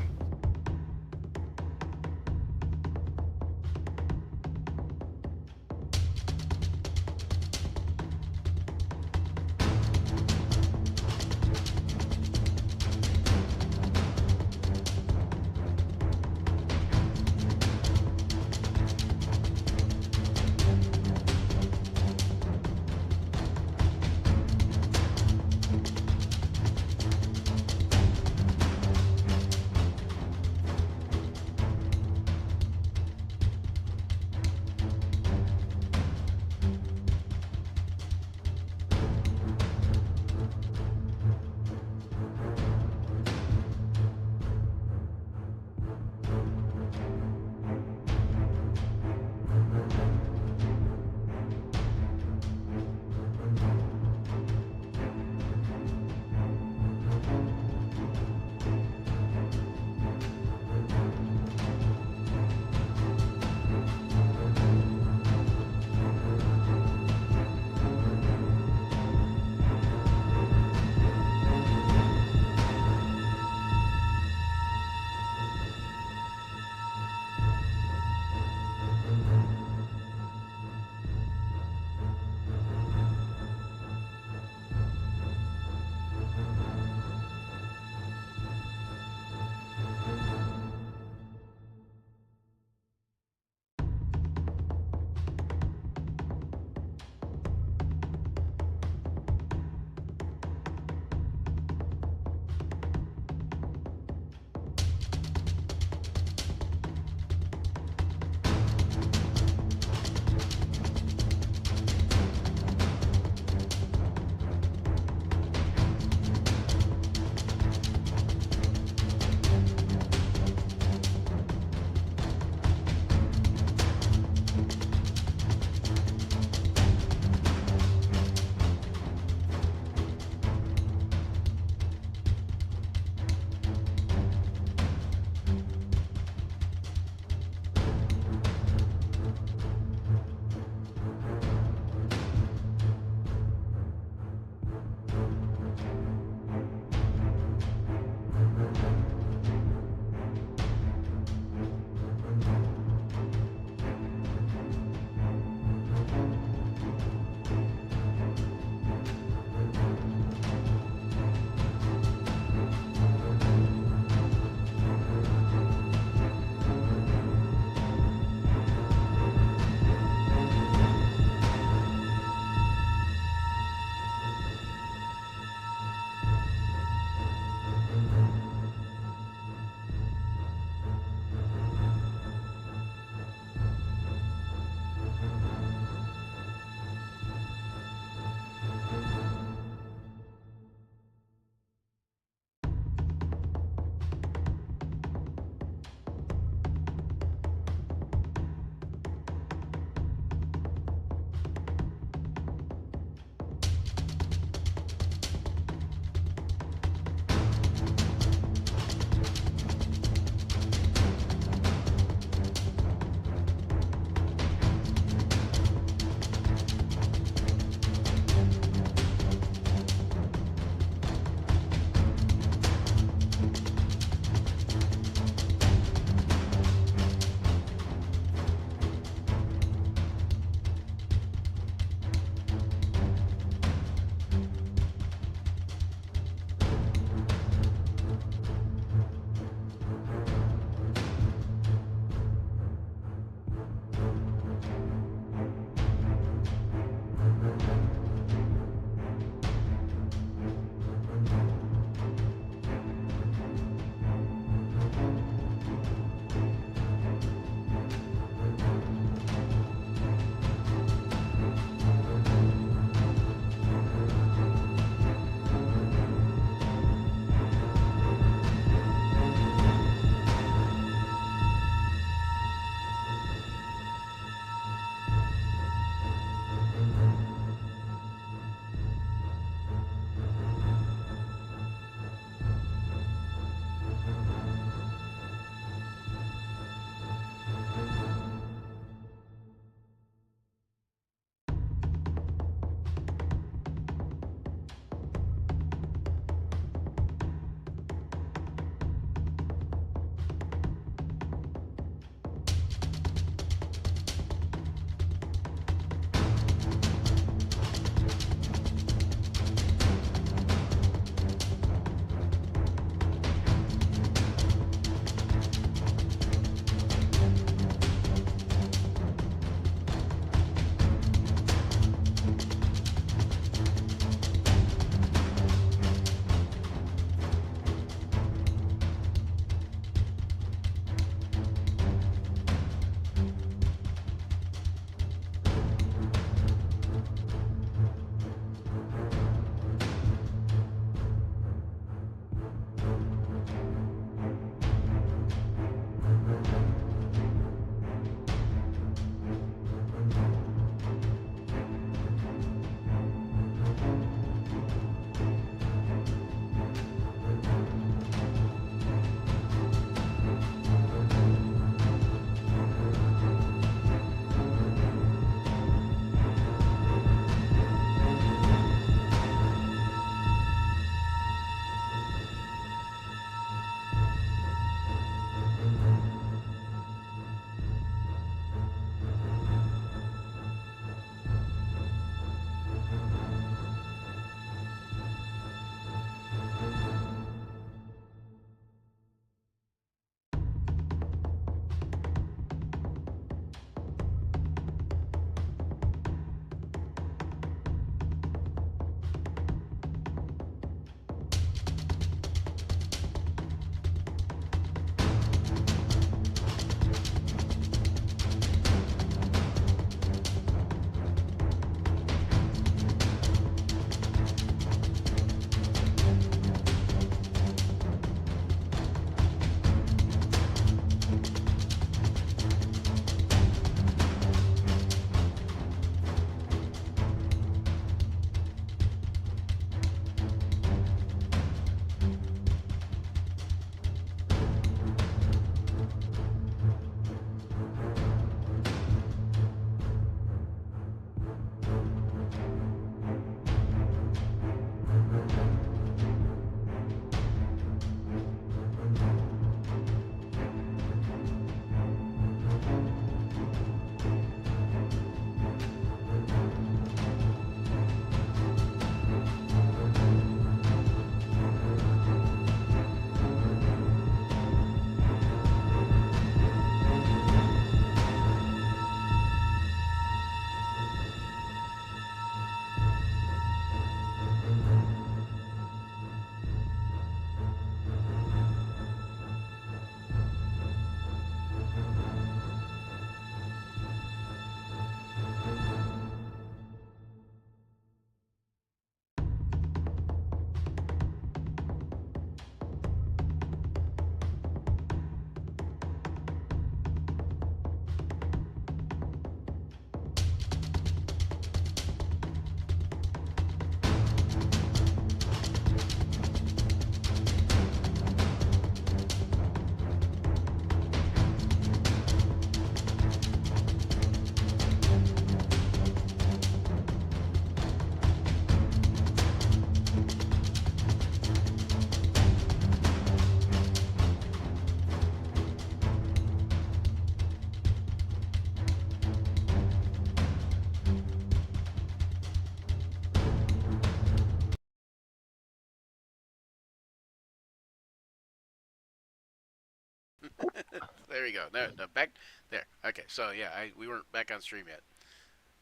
There we go. No, back there. Okay, so yeah, we weren't back on stream yet.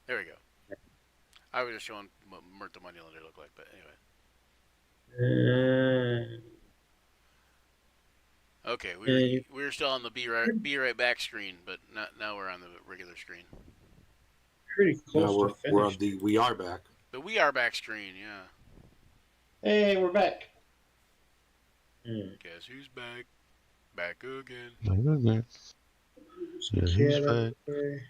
There we go. I was just showing what Myrtle Moneylender looked like, but anyway. Okay, we were still on the be right back screen, but now we're on the regular screen. Pretty close to finished. We're on the We Are Back. The We Are Back screen, yeah. Hey, we're back. Guess who's back? Back again. Cat up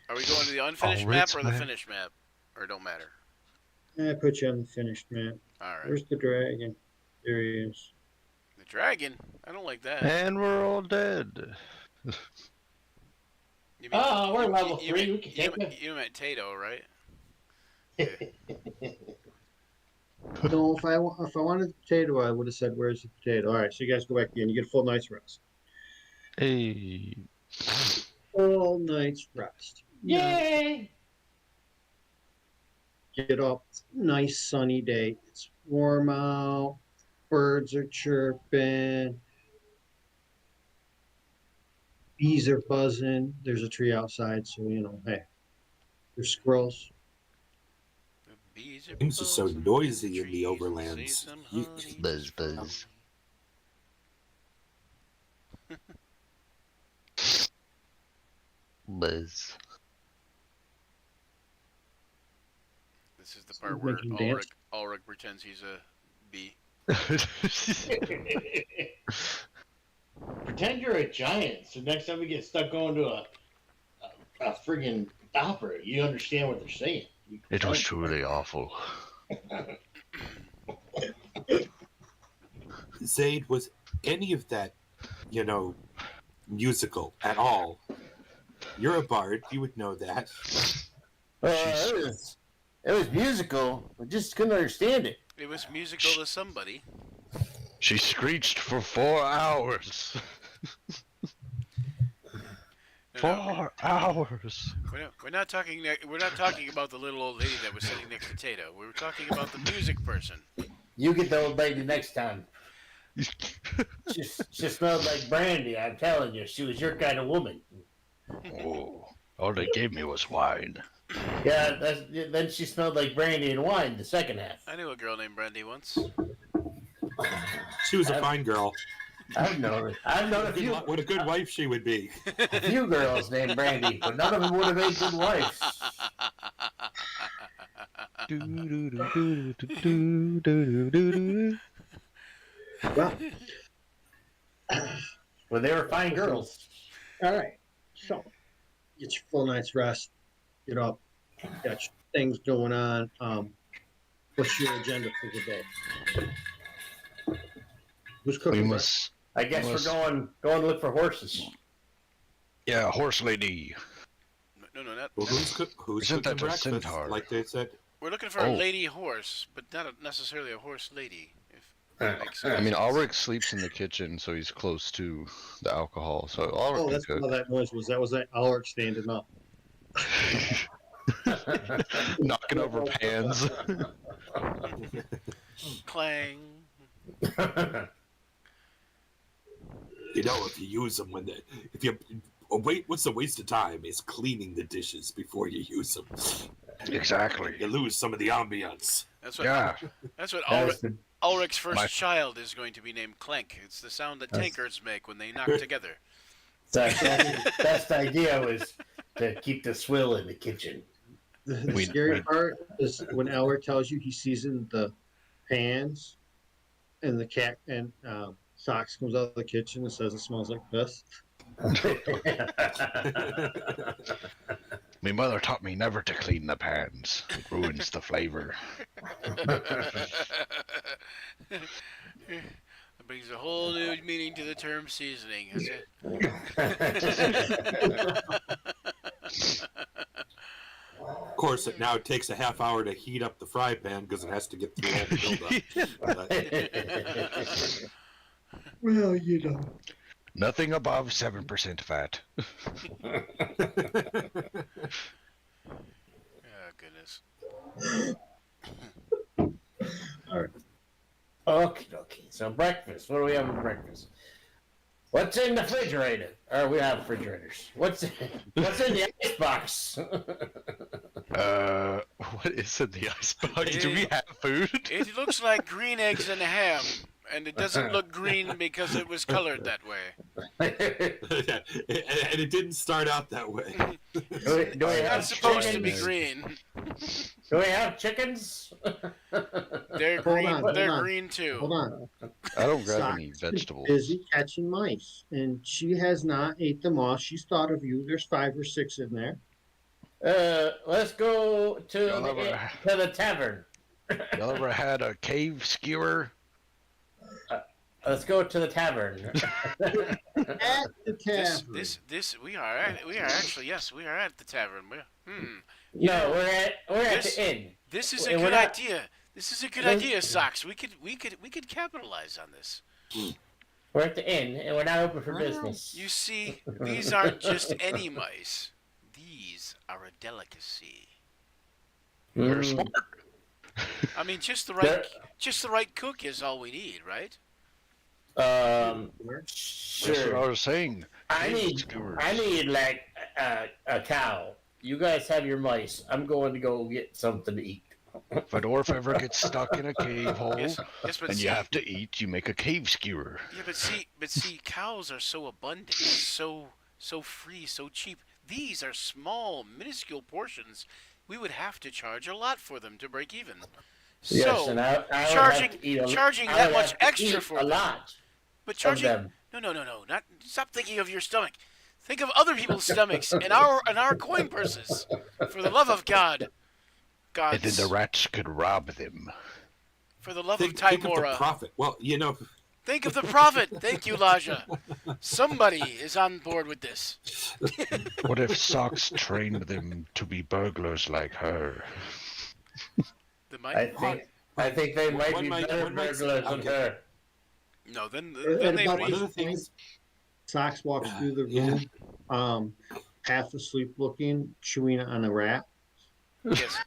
Are we going to the unfinished map or the finished map? Or it don't matter? I put you on the finished map. Alright. Where's the dragon? There he is. The dragon? I don't like that. And we're all dead. You mean, We're level 3. We can take it. You meant Tato, right? No, if I wanted the potato, I would have said, "Where's the potato?" All right, so you guys go back in. You get a full night's rest. Hey. Full night's rest. Yay! Get up. Nice sunny day. It's warm out. Birds are chirping. Bees are buzzing. There's a tree outside, so hey, there's squirrels. Things are so noisy in the overlands. Buzz, buzz. Buzz. This is the part where Ulrich pretends he's a bee. Pretend you're a giant, so next time we get stuck going to a friggin' opera, you understand what they're saying. It was truly awful. Zaid, was any of that, musical at all? You're a bard, you would know that. It was musical. I just couldn't understand it. It was musical to somebody. She screeched for 4 hours. 4 hours. We're not talking. We're not talking about the little old lady that was sitting next to Tato. We were talking about the music person. You get the old lady next time. She smelled like brandy. I'm telling you, she was your kind of woman. Oh, all they gave me was wine. Yeah, then she smelled like brandy and wine the second half. I knew a girl named Brandy once. She was a fine girl. I've known a few. What a good wife she would be. A few girls named Brandy, but none of them would have made good wives. Well, they were fine girls. All right, so get your full night's rest. Get up. Got your things going on. What's your agenda for the day? Who's cooking? I guess we're going to look for horses. Yeah, horse lady. No, not. Well, who's Isn't cooking that a breakfast? centaur? Like they said. We're looking for a lady horse, but not necessarily a horse lady. If that makes sense. I mean, Ulrich sleeps in the kitchen, so he's close to the alcohol. So Ulrich that's can what cook. that noise was. That was that Ulrich standing up. Knocking over pans. Clang. If you use them what's the waste of time is cleaning the dishes before you use them. Exactly. You lose some of the ambiance. That's what. Yeah. That's what Ulrich's first child is going to be named Clank. It's the sound that tankards make when they knock together. So the best idea was to keep the swill in the kitchen. The scary part is when Elric tells you he seasoned the pans, and the cat and Socks comes out of the kitchen and says it smells like piss. My mother taught me never to clean the pans. It ruins the flavor. It brings a whole new meaning to the term seasoning. Is it? Of course, it now takes a half hour to heat up the fry pan because it has to get through all the buildup. Well, Nothing above 7% fat. Oh, goodness. All right. Okay. So breakfast. What do we have for breakfast? What's in the refrigerator? Or we have refrigerators. What's in the icebox? What is in the icebox? Do we have food? It looks like green eggs and ham, and it doesn't look green because it was colored that way. Yeah, and it didn't start out that way. do we It's not have supposed to be chickens? green. Do we have chickens? They're Hold green. on, hold They're on. green too. Hold on. I don't grab Sock any is vegetables. busy catching mice, and she has not ate them all. She's thought of you. There's 5 or 6 in there. Let's go to the tavern. Y'all ever had a cave skewer? Let's go to the tavern. At the tavern. This we are actually yes, we are at the tavern. No, we're at This- the inn. This is a We're good not- idea. This is a good idea, Socks. We could capitalize on this. We're at the inn, and we're not open for business. You see, these aren't just any mice. These are a delicacy. We're Mm. smart. I mean, just the They're- right cook is all we need, right? Um, That's what I sure. was saying. I need skewers. like a cow. You guys have your mice. I'm going to go get something to eat. If a dwarf ever gets stuck in a cave hole Yes, but and see, you have to eat, you make a cave skewer. yeah, but see, cows are so abundant, so free, so cheap. These are small, minuscule portions. We would have to charge a lot for them to break even. Yes, So, and I would have charging- to eat charging I that would much have to extra eat for a them. lot but of charging them. no, not stop thinking of your stomach. Think of other people's stomachs and our coin purses. For the love of God. And then Gods. the rats could rob them. For the love Think of of the Timora. profit. Well, Think of the prophet. Thank you, Laja. Somebody is on board with this. What if Socks trained them to be burglars like her? The I think they might One be might- better one might- burglars than okay. her. No, then At they about one of read. the things. Socks walks through the Yeah. room, half asleep looking, chewing on a rat. Yes,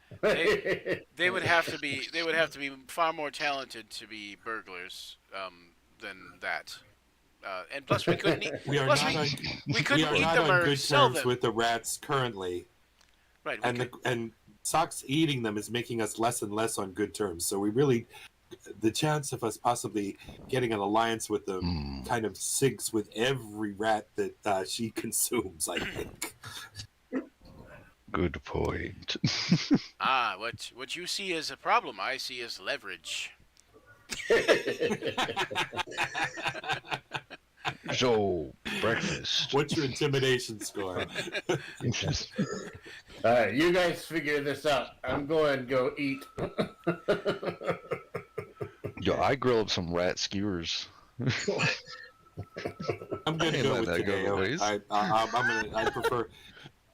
they would have to be. They would have to be far more talented to be burglars than that. And plus, we couldn't eat. We are Plus, not on, we we couldn't are eat not them on or good sell terms them. with the rats currently, Right. and Socks eating them is making us less and less on good terms. So we really, the chance of us possibly getting an alliance with them kind of sinks with every rat that she consumes, I think. Good point. What you see as a problem, I see as leverage. So, breakfast. What's your intimidation score? All right, you guys figure this out. I'm going to go eat. Yo, I grill up some rat skewers. I'm gonna Can't go let with that go to Tadeo. waste. I prefer.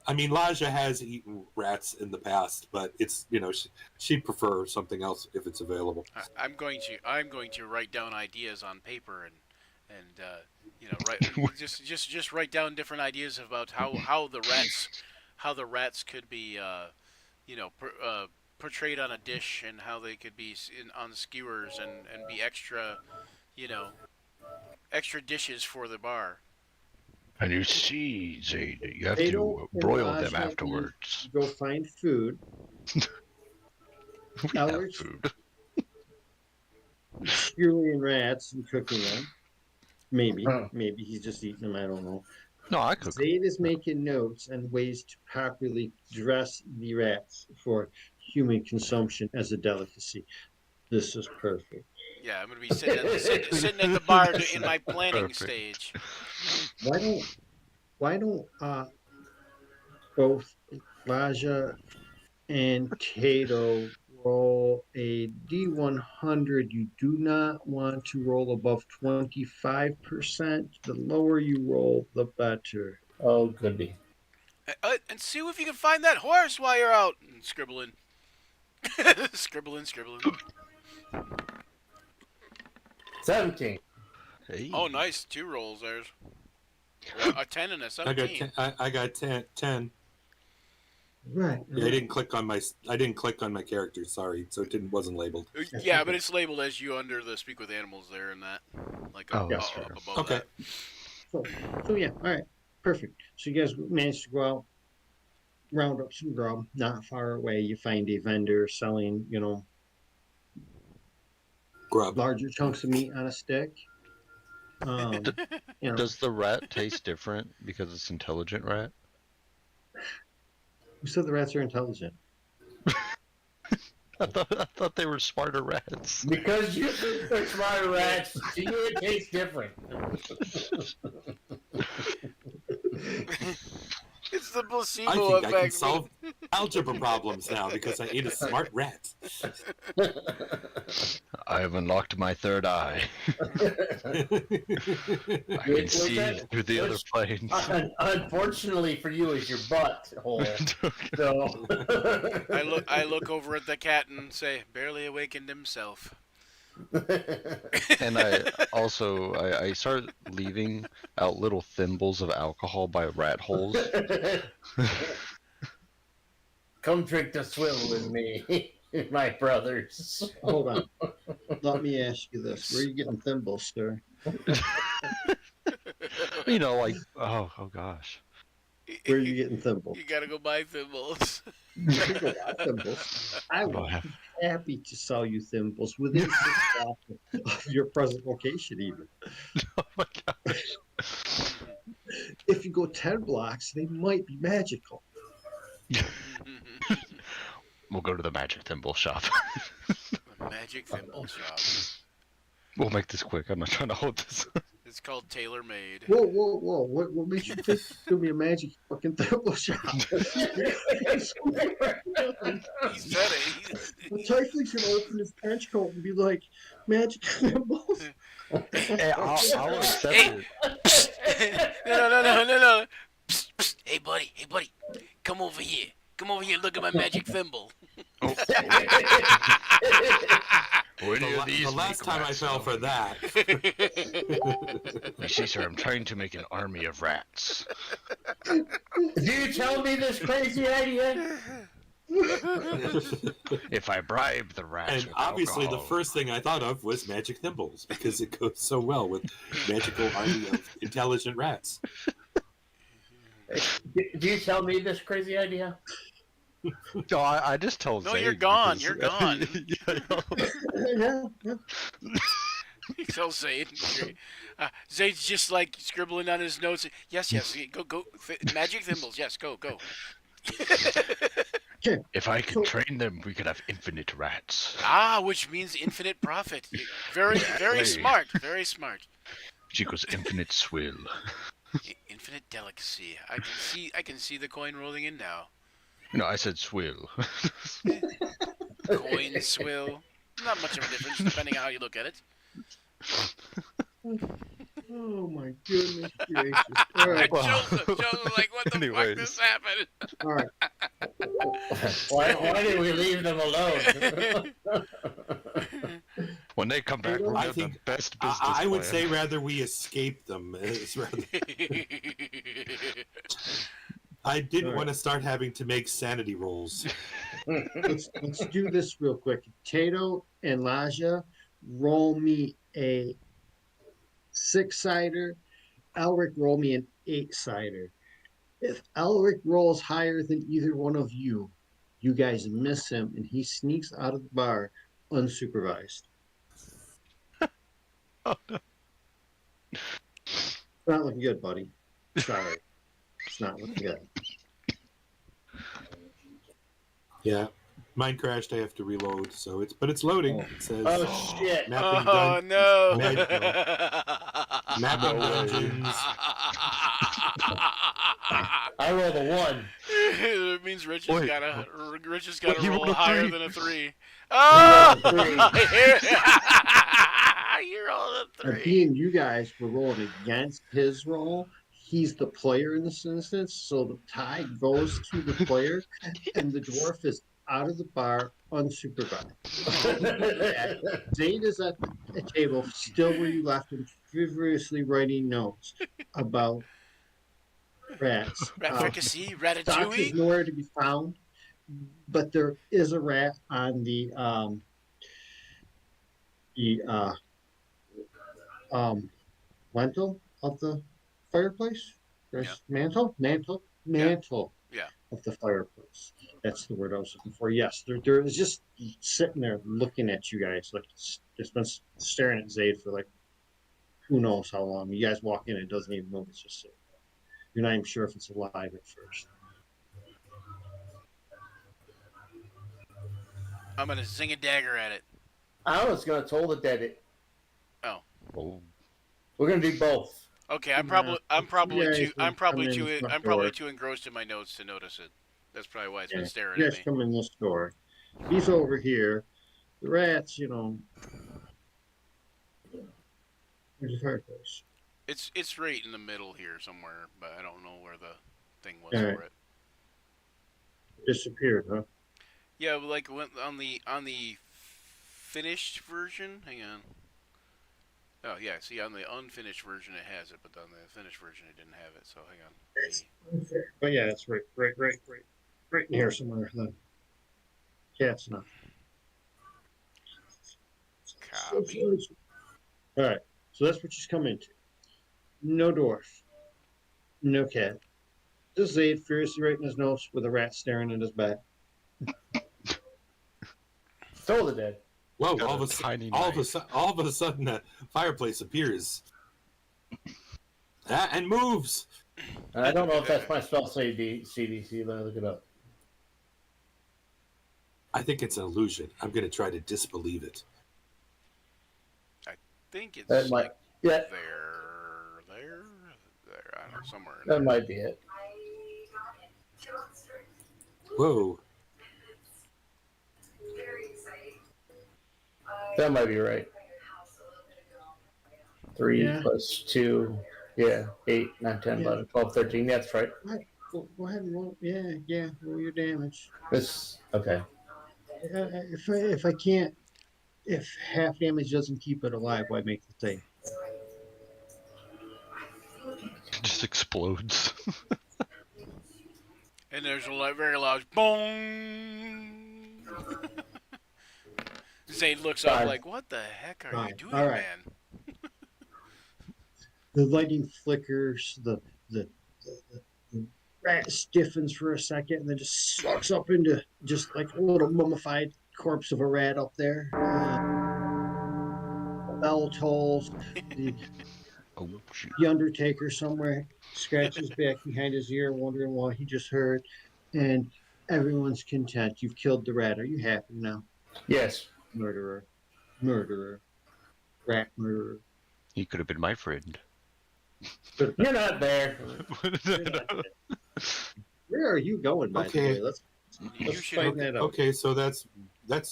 I mean, Laja has eaten rats in the past, but it's she'd prefer something else if it's available. I'm going to write down ideas on paper and write just write down different ideas about how the rats could be portrayed on a dish and how they could be on skewers and be extra dishes for the bar. And you see, Zane, you have They to don't broil enlarge them that afterwards. Go find food. We have Alex? food. Skewering rats and cooking them. Maybe. Huh. Maybe he's just eating them. I don't know. No, I cook. Zayd is making notes on ways to properly dress the rats for human consumption as a delicacy. This is perfect. Yeah, I'm gonna be sitting at the bar in my planning Perfect. stage. Why don't both Raja and Cato roll a D100? You do not want to roll above 25%. The lower you roll, the better. Oh, goody. And see if you can find that horse while you're out and scribbling. scribbling. 17. Hey. Oh, nice. 2 rolls. There's a 10 and a I 17. got 10. Right. Yeah, I didn't click on my character. Sorry, so it wasn't labeled. Yeah, but it's labeled as you under the speak with animals there and that, like Oh, up that's fair. above Okay. that. So yeah, all right, perfect. So you guys managed to go out, round up some grub. Not far away, you find a vendor selling, Grub. larger chunks of meat on a stick. Um, you know, Does the rat taste different because it's intelligent rat? who said the rats are intelligent? I thought they were smarter rats. Because you think they're smarter rats, to you it tastes different. It's the I placebo think I can effect. solve algebra problems now because I ate a smart rat. I have unlocked my third eye. I can Which- see that- through the other which- planes. Unfortunately for you, is your butt hole. So I look over at the cat and say, barely awakened himself. And I started leaving out little thimbles of alcohol by rat holes. Come drink the swill with me, my brothers. Hold on. Let me ask you this: where are you getting thimbles, sir? Like oh gosh. Where are you getting thimbles? You gotta go buy thimbles. You can go buy thimbles. I Well, would I have- be happy to sell you thimbles within 6 blocks of your present location, even. Oh my gosh. If you go 10 blocks, they might be magical. We'll go to the magic thimble shop. Magic thimble shop. We'll make this quick. I'm not trying to hold this. It's called Tailor Made. Whoa, whoa, whoa. What makes you think it's going to be a magic fucking thimble shop? He said it. The tiefling's going to open his trench coat and be like, magic thimbles? Hey, I'll accept Hey. it. No. Psst, psst. Hey, buddy. Come over here. Look at my magic thimble. Where do these The last make time I rats fell go? for that. You see, sir, I'm trying to make an army of rats. Do you tell me this crazy idea? If I bribe the rats And with obviously, the alcohol- first thing I thought of was magic thimbles because it goes so well with magical army of intelligent rats. Do you tell me this crazy idea? No, I just told No, Zayd you're gone, because- you're gone. Yeah. He's so Zayd. Zayd's just like scribbling on his notes. Yes. Go. Magic thimbles. Yes, go. If I could train them, we could have infinite rats. Which means infinite profit. Very smart. Very smart. Which equals infinite swill. Infinite delicacy. I can see the coin rolling in now. No, I said swill. Coin swill. Not much of a difference depending on how you look at it. Oh my goodness gracious. All right. Joseph like, what the Anyways. fuck just happened? All right. Why did we leave them alone? When they come back, we're I gonna have the think- best business I would plan. say rather we escape them. I didn't Alright. want to start having to make sanity rolls. Let's do this real quick. Tato and Laja, roll me a 6-sider. Elric, roll me an 8-sider. If Elric rolls higher than either one of you, you guys miss him and he sneaks out of the bar unsupervised. Oh, no. It's not looking good, buddy. Sorry. It's not looking good. Yeah. Mine crashed. I have to reload. So it's loading. It says Oh shit! mapping Oh done. no! Mapping No way. dungeons. I rolled a 1. It means Rich has Wait. got to Wait, you roll rolled a higher 3. than a 3. rolled Oh! a 3. You rolled a And 3. being you guys were rolling against his roll, he's the player in this instance, so the tie goes to the player, and the dwarf is out of the bar unsupervised. Zane is at the table, still where you left him, feverishly writing notes about rats. Rat fricassee, Doc is ratatouille. nowhere to be found, but there is a rat on the lentil of the fireplace. There's mantle Yeah. of the fireplace. That's the word I was looking for. Yes, there is just sitting there looking at you guys, like it's been staring at Zaid for like who knows how long. You guys walk in, it doesn't even move. It's just sitting there. You're not even sure if it's alive at first. I'm gonna zing a dagger at it. I was gonna toll the dead. Oh, We're gonna do both. Okay, Yeah, I'm probably guys are coming in the front door. too engrossed in my notes to notice it. That's probably why it's been Yeah, staring you at guys me. come in this door. He's over here. The rats, there's a fireplace. It's right in the middle here somewhere, but I don't know where the thing was All right. for it. Disappeared, huh? Yeah, like on the finished version. Hang on. Oh yeah, see on the unfinished version it has it, but on the finished version it didn't have it. So hang on. But yeah, it's right in here somewhere. The cat's not. Copy. All right, so that's what she's come into. No dwarf, no cat. Just Zaid furiously writing his notes with a rat staring at his back. Toll the dead. Whoa! Got All a of a tiny all of a sudden, a fireplace appears. And moves. I don't know if that's my spell CDC. Let me look it up. I think it's an illusion. I'm going to try to disbelieve it. I think it's That might, like yeah, there. I don't know, somewhere. In that there. might be it. Whoa! That might be right. 3 Yeah. plus 2, 8, 9, 10, 11, 12, 13. That's right. Go ahead and roll. Yeah, roll your damage. This okay. If I can't, if half damage doesn't keep it alive, why make the thing? it just explodes. And there's a very loud boom. Zayd looks up Fine. like, "What the heck are you Fine. doing, All right. man?" The lighting flickers. The rat stiffens for a second, and then just sucks up into just like a little mummified corpse of a rat up there. Bell tolls. Oh shoot! The Undertaker somewhere scratches back behind his ear, wondering what he just heard, and everyone's content. You've killed the rat. Are you happy now? Yes. Murderer, rat murderer. He could have been my friend. You're not there. Where are you going, by Okay. the way? You Let's should. find that out. Okay, so that's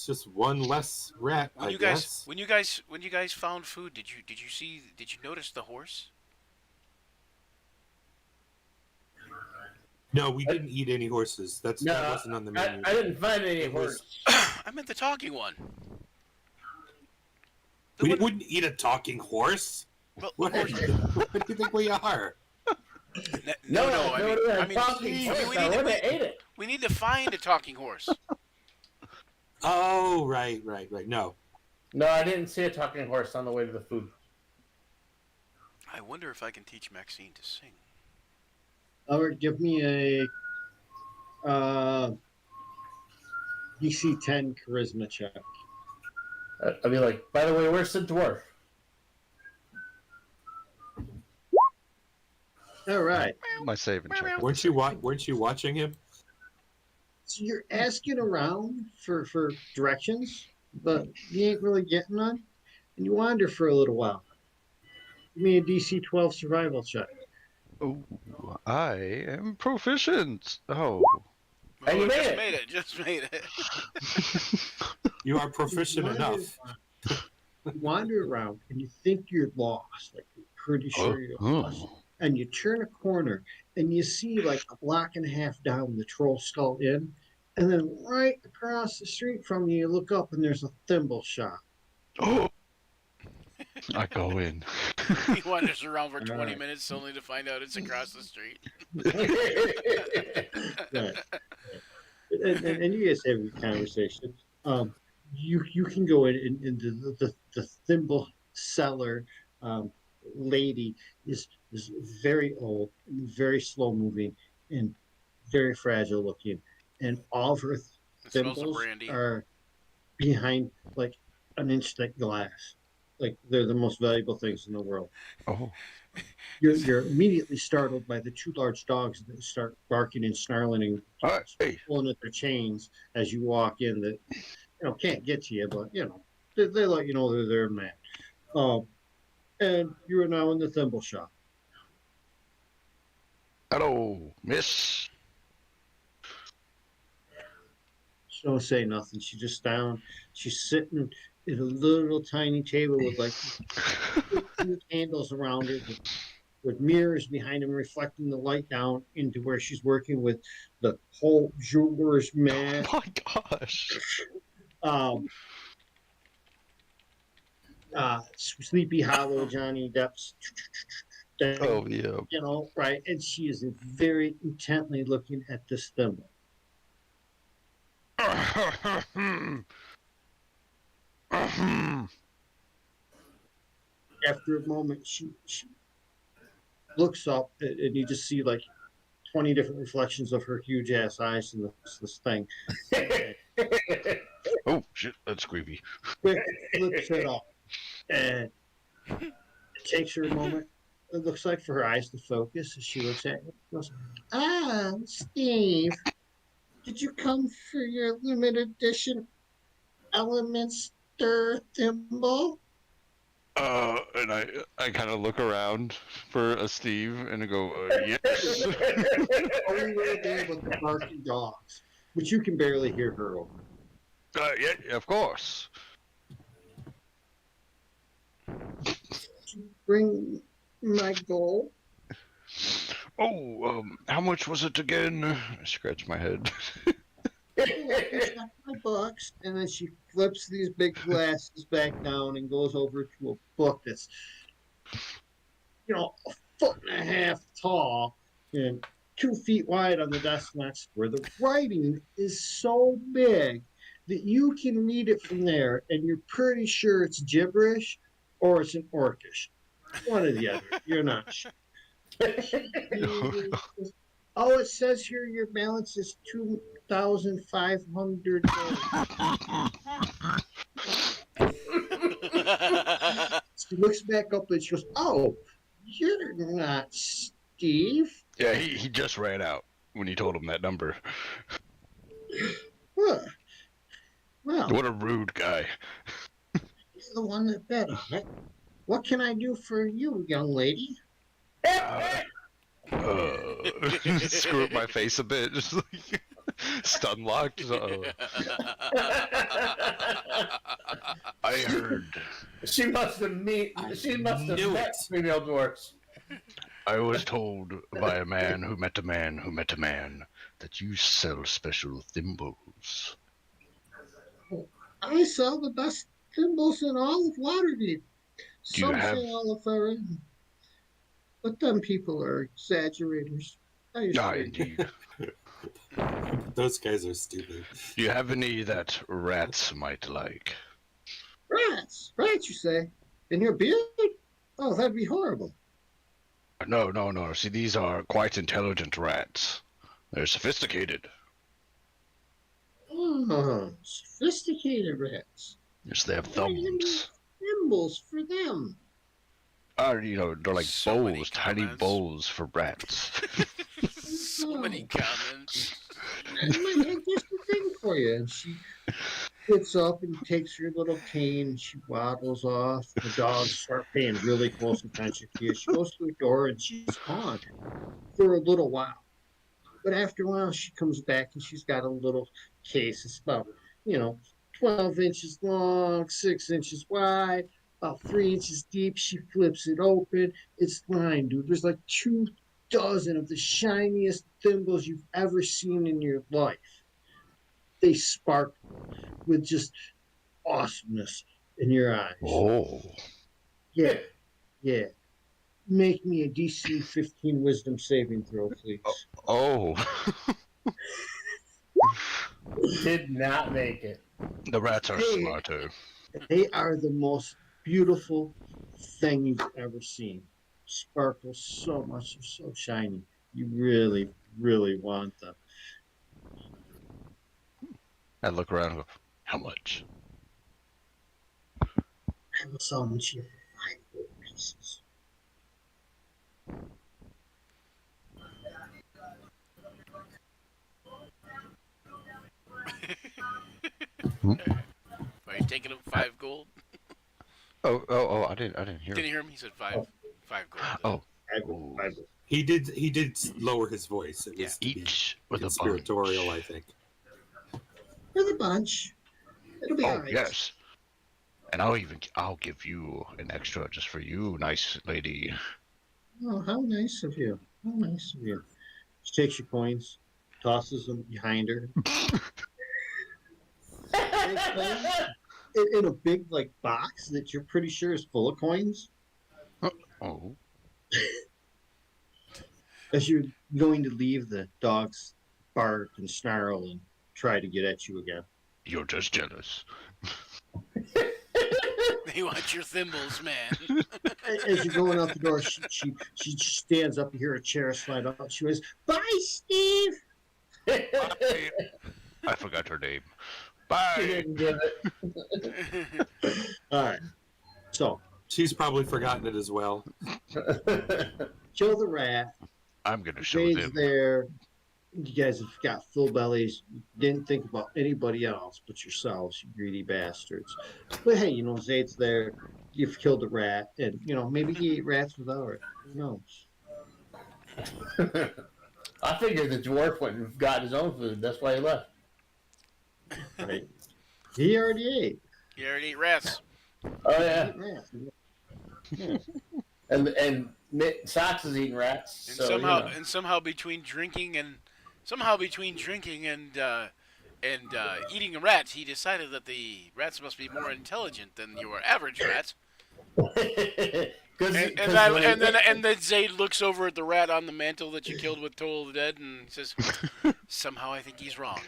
just one less rat, When I you guess. guys found food, did you notice the horse? No, we didn't eat any horses. That No, wasn't on the menu. I didn't find any It was- horse. I meant the talking one. We wouldn't eat a talking horse. Well, What do you think we are? No. I I ate it. we need to find a talking horse. Oh, right. No. No, I didn't see a talking horse on the way to the food. I wonder if I can teach Maxine to sing. Albert, give me a DC 10 charisma check. I'd be like, by the way, where's the dwarf? All right. My saving check. Weren't you watching him? So you're asking around for directions, but you ain't really getting none, and you wander for a little while. Give me a DC 12 survival check. Oh, I am proficient. Oh, And you just made it. made it. Just made it. You are proficient enough. You wander around, and you think you're lost. Like you're pretty sure you're lost. And you turn a corner, and you see like a block and a half down the Troll Skull Inn, and then right across the street from you, you look up, and there's a thimble shop. Oh. I go in. He wanders around for 20 Alright. minutes only to find out it's across the street. Right. And you guys have a conversation. You can go into the thimble cellar. lady is very old, very slow moving, and very fragile looking, and all of her It smells of thimbles brandy. are behind like an inch thick glass. Like they're the most valuable things in the world. Oh. You're immediately startled by the two large dogs that start barking and snarling and Hey. pulling at their chains as you walk in. That can't get to you, but they let you know they're there, man. Um, and you are now in the thimble shop. Hello, miss. She don't say nothing. She's just down. She's sitting at a little tiny table with like two candles around it, with mirrors behind him reflecting the light down into where she's working with the whole jeweler's mat. Oh my gosh. Um, Sleepy Hollow, Johnny Depp's thing, Oh yeah. right? And she is very intently looking at this thimble. After a moment, she looks up, and you just see like 20 different reflections of her huge ass eyes in this thing. Oh shit, that's creepy. Quick flips it up, and it takes her a moment. It looks like for her eyes to focus as she looks at it. Goes, Steve, did you come for your limited edition Elements Stir thimble? And I kind of look around for a Steve and I go, yes. Only way there with the barking dogs, which you can barely hear her over. Yeah, of course. Bring my goal. Oh, how much was it again? I scratch my head. It's not my books, and then she flips these big glasses back down and goes over to a book that's, a foot and a half tall and 2 feet wide on the desk next to her. The writing is so big that you can read it from there, and you're pretty sure it's gibberish or it's an Orcish. One or the other. You're not sure. Oh, it says here your balance is 2,500. She looks back up and she goes, "Oh, you're not Steve." Yeah, he just ran out when you told him that number. Huh. Well, What a rude guy. he's the one that bet on it. What can I do for you, young lady? Screw up my face a bit, just like stun locked. I heard. She must have met female dwarfs. I was told by a man who met a man who met a man that you sell special thimbles. I sell the best thimbles in all of Waterdeep. Do you Some have- say all of Farron, but them people are exaggerators. I Ah, assure you. indeed. Those guys are stupid. Do you have any that rats might like? Rats, you say? In your beard? Oh, that'd be horrible. No. See, these are quite intelligent rats. They're sophisticated. Oh, sophisticated rats. Yes, they have Why do you need thumbs. thimbles for them? They're like So many bowls, tiny comments. bowls for rats. So many comments. I might have just the thing for you. And she gets up and takes her little cane and she waddles off. The dogs start paying really close attention to you. She goes to the door and she's gone for a little while. But after a while, she comes back and she's got a little case. It's about, 12 inches long, 6 inches wide, about 3 inches deep. She flips it open. It's lined, dude. There's like 24 of the shiniest thimbles you've ever seen in your life. They sparkle with just awesomeness in your eyes. Oh. Yeah. Make me a DC 15 wisdom saving throw, please. Oh. Did not make it. The rats are Hey. smarter. They are the most beautiful thing you've ever seen. Sparkles so much, they're so shiny. You really, really want them. I look around and go, how much? I will sell them to you for 5 gold pieces. Are you taking him 5 gold? Oh, I didn't hear. Didn't hear him? He said 5 gold. Oh, 5 gold. He did lower his voice. It Yeah. was to be each with a conspiratorial, bunch. I think. For the bunch. It'll be Oh, alright. yes. And I'll give you an extra just for you, nice lady. Oh, how nice of you. How nice of you. She takes your coins, tosses them behind her. In a big like box that you're pretty sure is full of coins. Oh, As you're going to leave, the dogs bark and snarl and try to get at you again. you're just jealous. They want your thimbles, man. As you're going out the door, she stands up. You hear a chair slide up. She goes, "Bye, Steve." I forgot her name. Bye. Didn't give it. All right. So She's probably forgotten it as well. kill the rat. I'm gonna show Jade's them. there. You guys have got full bellies. You didn't think about anybody else but yourselves, you greedy bastards. But hey, Zade's there. You've killed a rat, and maybe he ate rats without it. Who knows? I figured the dwarf went and got his own food. That's why he left. Right? He already ate. You already ate rats. Oh yeah, Ate rats. Yeah. and Socks is eating rats. And So somehow between drinking and eating rats, he decided that the rats must be more intelligent than your average rat. And then Zayd looks over at the rat on the mantle that you killed with Toll of the Dead and says, "Somehow I think he's wrong."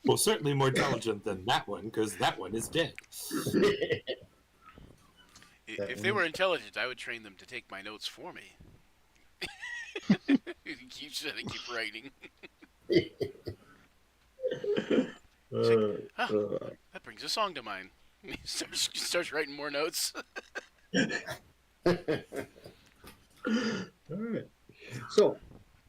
Well, certainly more intelligent than that one, because that one is dead. If they were intelligent, I would train them to take my notes for me. Keep saying, keep writing. That brings a song to mind. He starts writing more notes. All right. So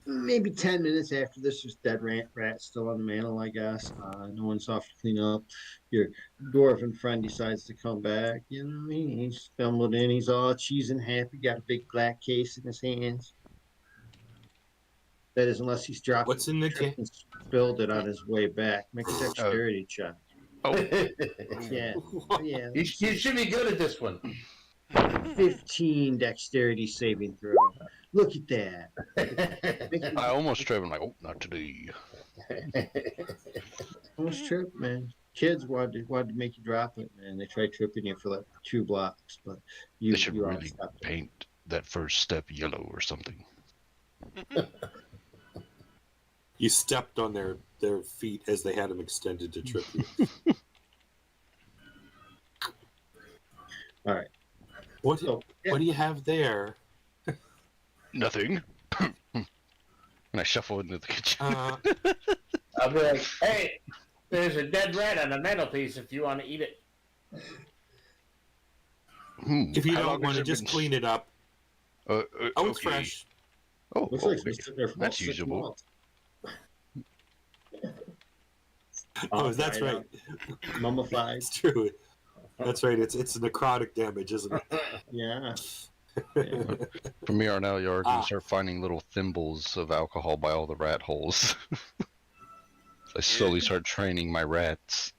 maybe 10 minutes after this, there's dead rat still on the mantle, I guess. No one's off to clean up. Your dwarven friend decides to come back. He stumbled in. He's all cheese and happy. Got a big black case in his hands. That is, unless he's dropped What's in the trip case? and spilled it on his way back. Make a dexterity check. Oh, Yeah. Yeah. you should be good at this one. 15 dexterity saving throw. Look at that. I almost tripped. I'm like, oh, not today. Almost tripped, man. Kids wanted to make you drop it, man. They tried tripping you for like 2 blocks, but you They should you really stopped it. paint that first step yellow or something. You stepped on their feet as they had them extended to trip you. All right. What So, what do you have there? Nothing. And I shuffle into the kitchen. Uh, I'll be like, hey, there's a dead rat on the mantelpiece if you want to eat it. if you How don't long want to has it just been- clean it up. Oh, it's okay. fresh. Oh, Looks like okay. it's been there for That's about 6 usable. months. Oh, that's dried right. out, Mummified. It's true. That's right. It's necrotic damage, isn't it? Yeah. From here on out, you're going Ah. to start finding little thimbles of alcohol by all the rat holes. I slowly start training my rats.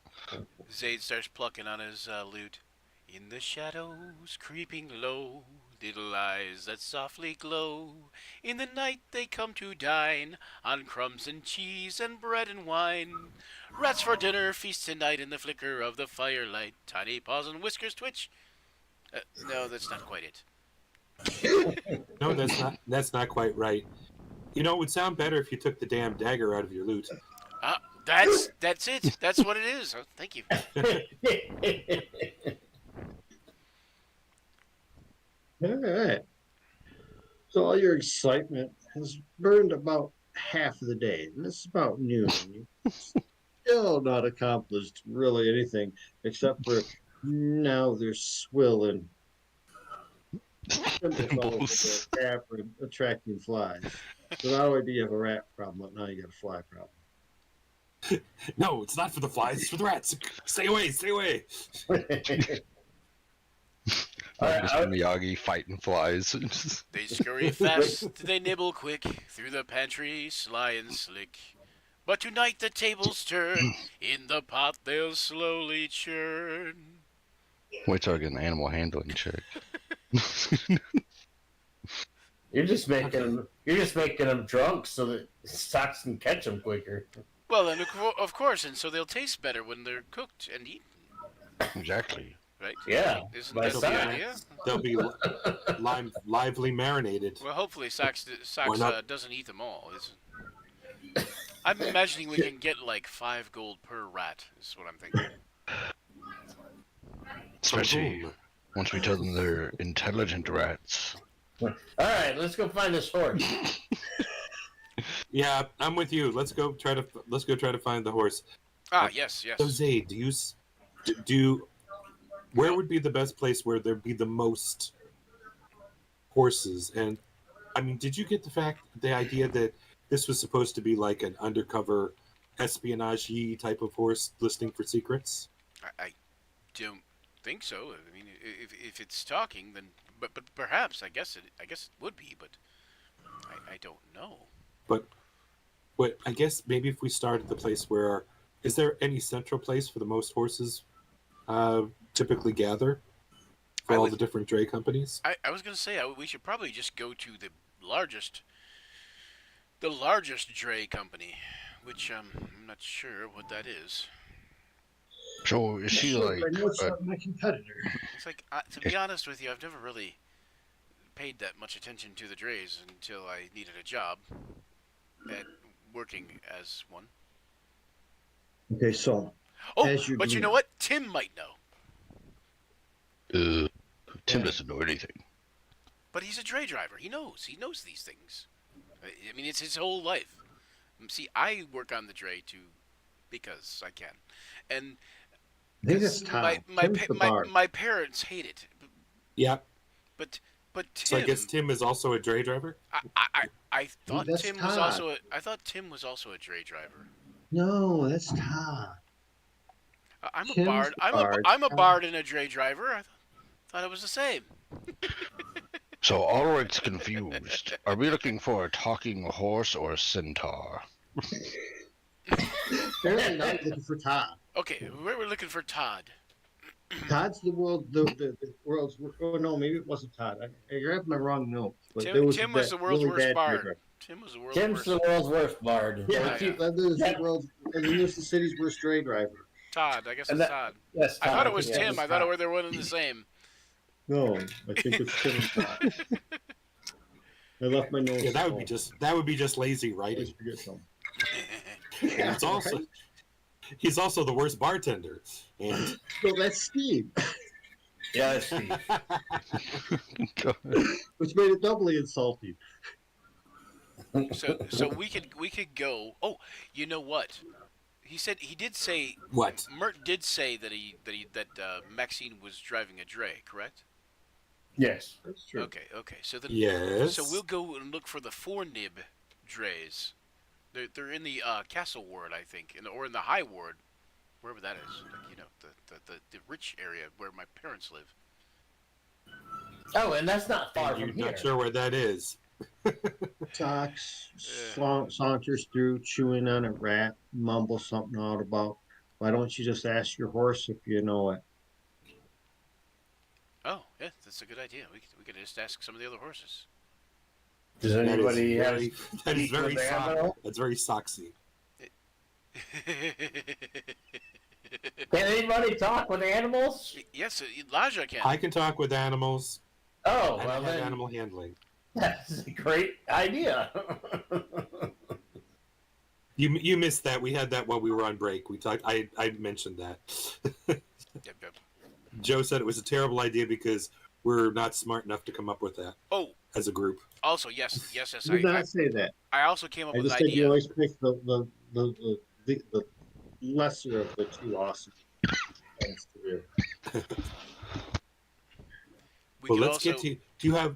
Zayd starts plucking on his lute. In the shadows, creeping low, little eyes that softly glow. In the night they come to dine on crumbs and cheese and bread and wine. Rats for dinner, feast tonight in the flicker of the firelight. Tiny paws and whiskers twitch. No, that's not quite it. No, that's not quite right. It would sound better if you took the damn dagger out of your loot. That's it. That's what it is. Oh, thank you. All right. So all your excitement has burned about half of the day, and it's about noon. You still not accomplished really anything except for now there's swilling symbols all over the Symbols. cap and attracting flies. So not only do you have a rat problem, but now you got a fly problem. No, it's not for the flies. It's for the rats. Stay away. Stay away. Mr. Miyagi fighting flies. They scurry fast, they nibble quick, through the pantry, sly and slick. But tonight the tables turn, in the pot they'll slowly churn. Wait till I get an animal handling check. You're just making them drunk so that Socks can catch them quicker. Well, and of course, and so they'll taste better when they're cooked and eaten, Exactly. right? Yeah, Isn't my that the son. idea? They'll be lively marinated. Well, hopefully Socks not? doesn't eat them all. I'm imagining we can get like 5 gold per rat, is what I'm thinking. Especially Boom. once we tell them they're intelligent rats. All right, let's go find this horse. Yeah, I'm with you. Let's go try to find the horse. Ah, yes. So Zay, where would be the best place where there'd be the most horses? And I mean, did you get the idea that this was supposed to be like an undercover espionage-y type of horse listening for secrets? I don't think so. I mean, if it's talking, then but perhaps I guess it would be, but I don't know. But I guess maybe if we start at the place where is there any central place for the most horses typically gather for all the different dray companies? I was gonna say we should probably just go to the largest dray company, which I'm not sure what that is. So is she Sure, like? I know it's not my competitor. It's like to be honest with you, I've never really paid that much attention to the drays until I needed a job at working as one. Okay, so Oh, As you but you do. know what? Tim might know. Tim doesn't know anything. But he's a dray driver. He knows these things. I mean, it's his whole life. See, I work on the dray too because I can, and I think it's Tom. Tim's the bard. my parents hate it. Yeah. But So Tim, I guess Tim is also a dray driver. I thought That's Tim was Todd. Tim was also a dray driver. No, that's Todd. I'm a Tim's bard. the bard. I'm a bard and a dray driver. I thought it was the same. So Ulrich's confused. Are we looking for a talking horse or a centaur? Apparently not looking for Todd. Okay, we're looking for Todd. Todd's the world's. Oh no, maybe it wasn't Todd. I grabbed my wrong notes. But Tim, there was Tim that was the world's really worst bad bard. paragraph. Tim was the world's Tim's worst. the world's worst bard. Yeah, Yeah, Tim, that is the world's. And he was the city's worst dray driver. Todd, I guess And it's that- Todd. Yes, I thought it was yeah, Tim. it's I thought Todd. they were one and the same. No, I think it's Tim and Todd. I left my notes. Yeah, at that would be just home. lazy I writing. always forget something. And it's also he's also the worst bartender. And So that's Steve, Yeah, that's Steve. which made it doubly insulting. So we could go. Oh, you know what? He did say what? Mert did say that Maxine was driving a dray, correct? Yes. That's true. Okay. So then, Yes. so we'll go and look for the 4 nib drays. They're in the Castle Ward, I think, or in the High Ward, wherever that is. Like, you know, the rich area where my parents live. Oh, and that's not far And you're from here. not sure where that is. Socks saunters through, chewing on a rat, mumble something out about, why don't you just ask your horse if you know it? Oh, yeah, that's a good idea. We could just ask some of the other horses. Does That is anybody have very, that is very speak with animal? that's very soxy. Can anybody talk with animals? Yes, Elijah can. I can talk with animals. Oh, And I well have then animal handling. that's a great idea. You missed that. We had that while we were on break. We talked. I mentioned that. Yep, yep. Joe said it was a terrible idea because we're not smart enough to come up with that Oh, as a group. also, yes. I did not say that. I also came up I with an just said you idea. always pick the lesser of the two awesome things to do. We Well, can let's also, get to. Do you have?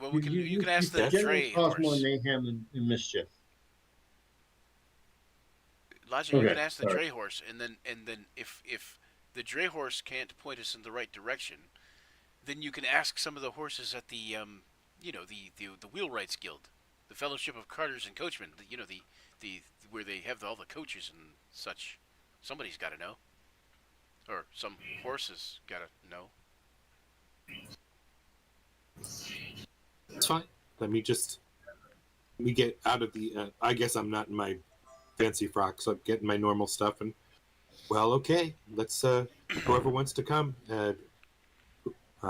well, you can ask the generally Dre cause more horse. mayhem and mischief. Logic, you Okay, can ask the sorry. Dre horse, and then if the Dre horse can't point us in the right direction, then you can ask some of the horses at the the Wheelwrights Guild, the Fellowship of Carters and Coachmen. The where they have all the coaches and such. Somebody's got to know, or some horses got to know. It's fine. Let me get out of the. I guess I'm not in my fancy frock, so I'm getting my normal stuff. And well, okay. Let's. Whoever wants to come.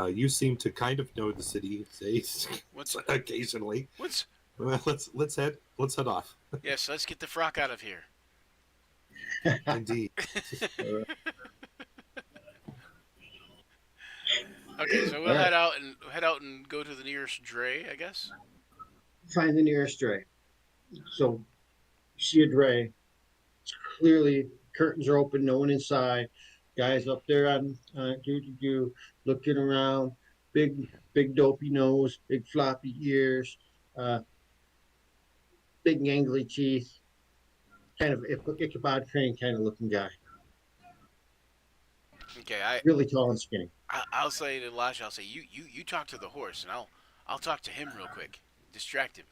You seem to kind of know the city, say What's occasionally. what's? Well, let's head off. Yes, let's get the frock out of here. Indeed. Okay, so we'll All right. head out and go to the nearest Dre, I guess. Find the nearest Dre. So you see a Dre. Clearly, curtains are open, no one inside. Guys up there on looking around. Big dopey nose, big floppy ears, big gangly teeth. Kind of Ichabod Crane kind of looking guy. Okay, Really tall and skinny. I'll say to Elijah, I'll say you talk to the horse, and I'll talk to him real quick, distract him.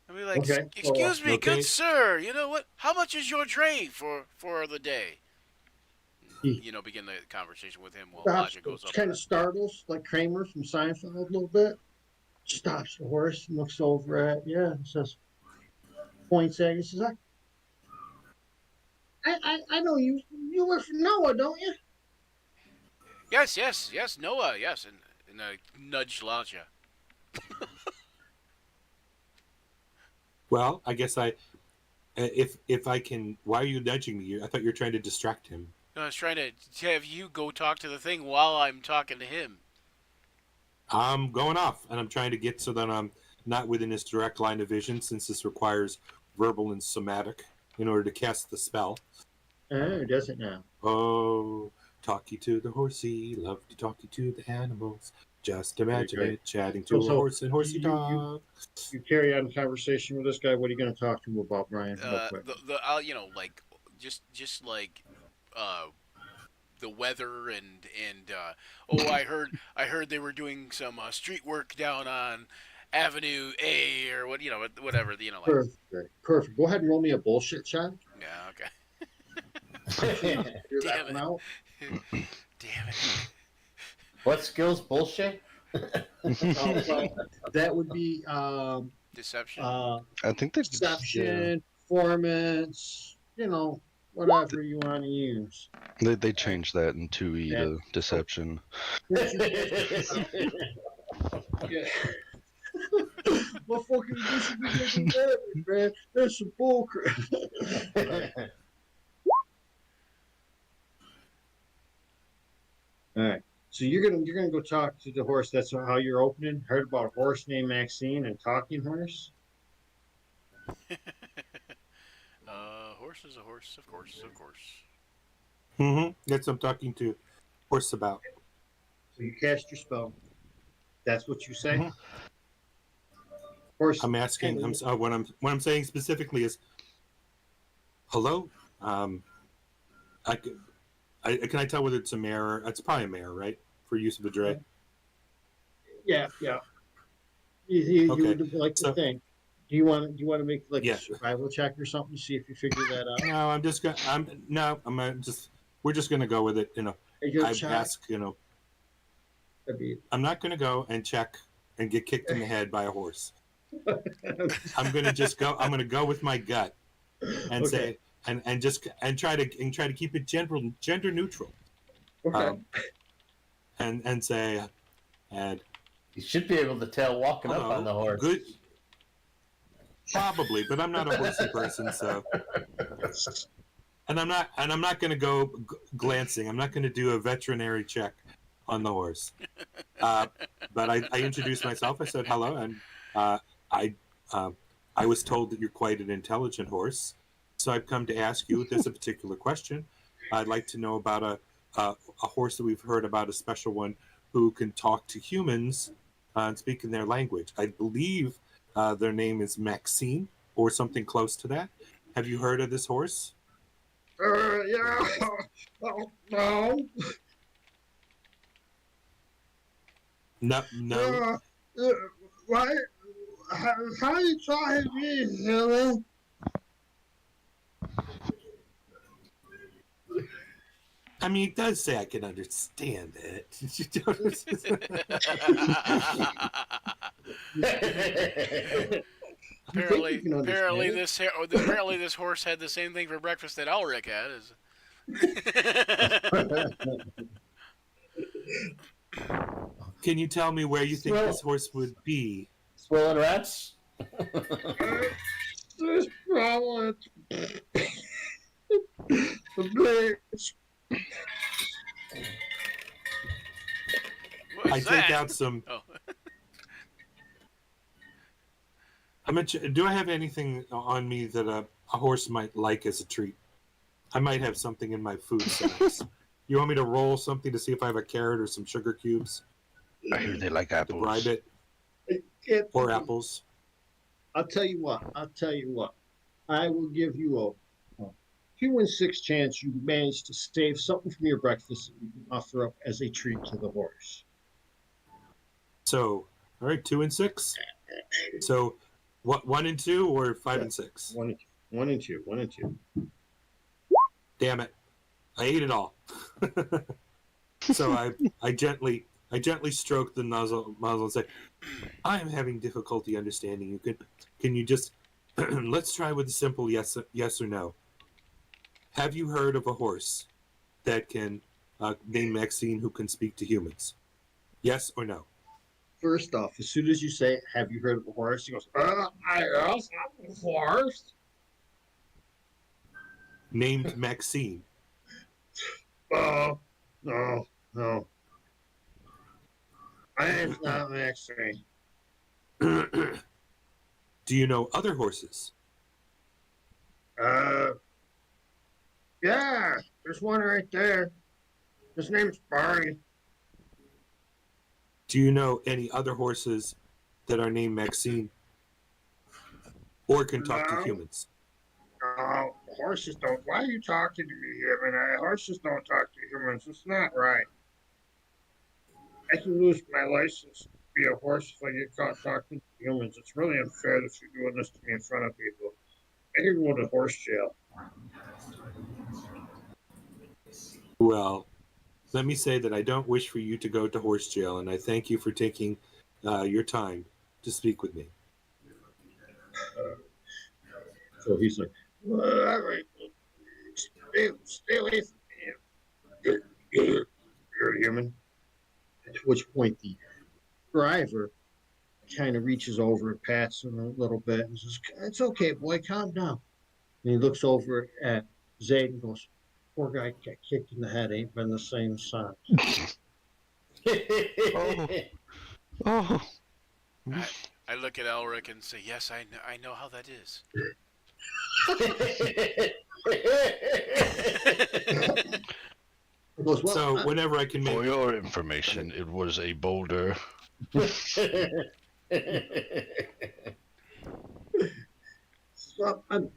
I'll be like, Okay. excuse me, Okay. good sir. You know what? How much is your dray for the day? Begin the conversation with him while Elijah goes up. Kind of startles like Kramer from Seinfeld a little bit. Stops the horse and looks over at says, points at you, says, I know you were from Noah, don't you? Yes, Noah, yes, and nudge Elijah. Well, I guess if I can. Why are you nudging me? I thought you were trying to distract him. No, I was trying to have you go talk to the thing while I'm talking to him. I'm going off, and I'm trying to get so that I'm not within his direct line of vision, since this requires verbal and somatic in order to cast the spell. Oh, does it now? Oh, talkie to the horsey, love to talkie to the animals. Just imagine Okay. it, chatting to a horse and horsey dog. You carry on a conversation with this guy. What are you going to talk to him about, Brian? Real quick. I'll just like the weather and I heard they were doing some street work down on Avenue A or whatever Perfect. Go ahead and roll me a bullshit check. Yeah, okay. Figure that Damn one it. out. Damn it. What skills? Bullshit. That would be Deception. I think they deception, performance. Whatever you want to use. they changed that in 2E to deception. Yeah. My fucking this should be making damage, man. That's some bullcrap. All right. So you're gonna go talk to the horse. That's how you're opening. Heard about a horse named Maxine and talking horse. Horse is a horse, of course. Mm-hmm. That's what I'm talking to horse about. So you cast your spell. That's what you say. Mhm. Horse. I'm asking. What I'm saying specifically is, hello. Can I tell whether it's a mare? Or, it's probably a mare, right? For use of a dray. Yeah. You Okay, would like to so- think. Do you want to make like Yeah. a survival check or something to see if you figure that out? No, we're just gonna go with it. I ask. I'm not gonna go and check and get kicked in the head by a horse. I'm gonna I'm gonna go with my gut and say and try to keep it gender neutral. Okay. And say, and You should be able to tell walking up on the horse. Good. Probably, but I'm not a horsey person, so. And I'm not going to go glancing. I'm not going to do a veterinary check on the horse. But I introduced myself. I said hello, and I was told that you're quite an intelligent horse. So I've come to ask you. There's a particular question. I'd like to know about a horse that we've heard about, a special one who can talk to humans and speak in their language. I believe their name is Maxine or something close to that. Have you heard of this horse? Yeah. Oh, no. No. Why? How are you talking to me, human? I mean, it does say I can understand it. apparently this horse had the same thing for breakfast that Ulrich had. Can you tell me where you think this horse would be? Swirling rats? This problem. Bitch. What's I take out some. Oh. Do I have anything on me that a horse might like as a treat? I might have something in my food snacks. You want me to roll something to see if I have a carrot or some sugar cubes? I hear they like To apples. bribe it? Or apples? I'll tell you what. I will give you a 2 in 6 chance you manage to save something from your breakfast that you can offer up as a treat to the horse. So, all right, 2 and 6. So, what 1 and 2 or 5 and 6? 1 and 2. Damn it! I ate it all. So I gently stroke the muzzle and say, "I am having difficulty understanding you. Can you just let's try with a simple yes or no. Have you heard of a horse that can named Maxine who can speak to humans? Yes or no?" First off, as soon as you say, "Have you heard of a horse?" he goes, "I guess I'm a horse." Named Maxine. No. I'm not Maxine. Do you know other horses? Yeah, there's one right there. His name's Barney. Do you know any other horses that are named Maxine or can talk to No. humans? Horses don't. Why are you talking to me, human? Horses don't talk to humans. It's not right. I can lose my license to be a horse if I get caught talking to humans. It's really unfair that you're doing this to me in front of people. I can go to horse jail. Well, let me say that I don't wish for you to go to horse jail, and I thank you for taking your time to speak with me. So he's like, "Well, all right, stay away from me. You're a human." At which point the driver kind of reaches over and pats him a little bit and says, "It's okay, boy, calm down." And he looks over at Zayd and goes, "Poor guy got kicked in the head, ain't been the same since." Oh, I look at Ulrich and say, "Yes, I know how that is." He goes, "Well, So whenever I can for make your information, it was a boulder. well, I'm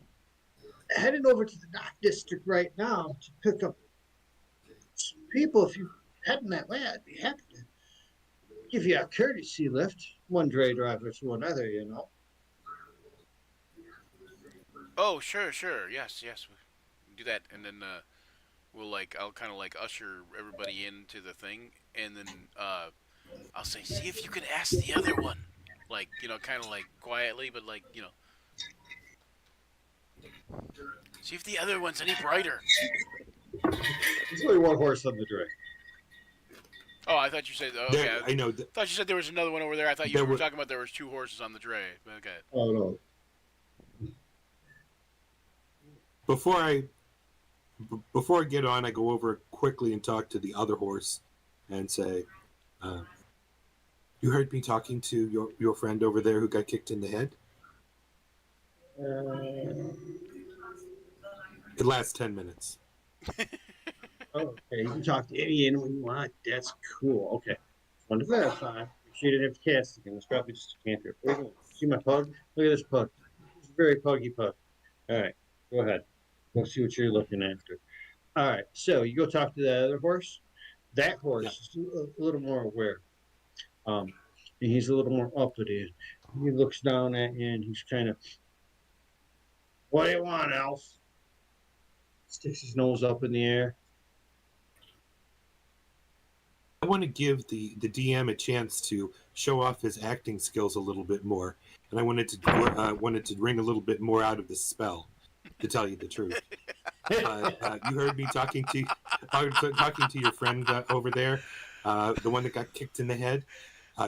heading over to the dock district right now to pick up some people. If you're heading that way, I'd be happy to give you a courtesy lift, one dray driver to another, you know." Oh, sure. Yes. We do that, and then I'll kind of like usher everybody into the thing, and then I'll say, "See if you can ask the other one," like kind of like quietly, but like see if the other one's any brighter. There's only one horse on the dray. Oh, I thought you said. Oh, There, okay. I know. I thought you said there was another one over there. I thought you There were were- talking about there was 2 horses on the dray. Okay. Oh no. Before I get on, I go over quickly and talk to the other horse, and say, "You heard me talking to your friend over there who got kicked in the head? It lasts 10 minutes." Okay, you can talk to any animal you want. That's cool. Okay. Want to verify. Make sure you didn't have to cast again. It's probably just a cantrip. See my pug? Look at this pug. It's a very puggy pug. All right, go ahead. Go see what you're looking after. All right, so you go talk to the other horse. That horse is a little more aware. And he's a little more uppity. He looks down at you and he's kind of, what do you want, Elf? Sticks his nose up in the air. I want to give the DM a chance to show off his acting skills a little bit more, and I wanted to wring a little bit more out of the spell, to tell you the truth. You heard me talking to your friend over there, the one that got kicked in the head.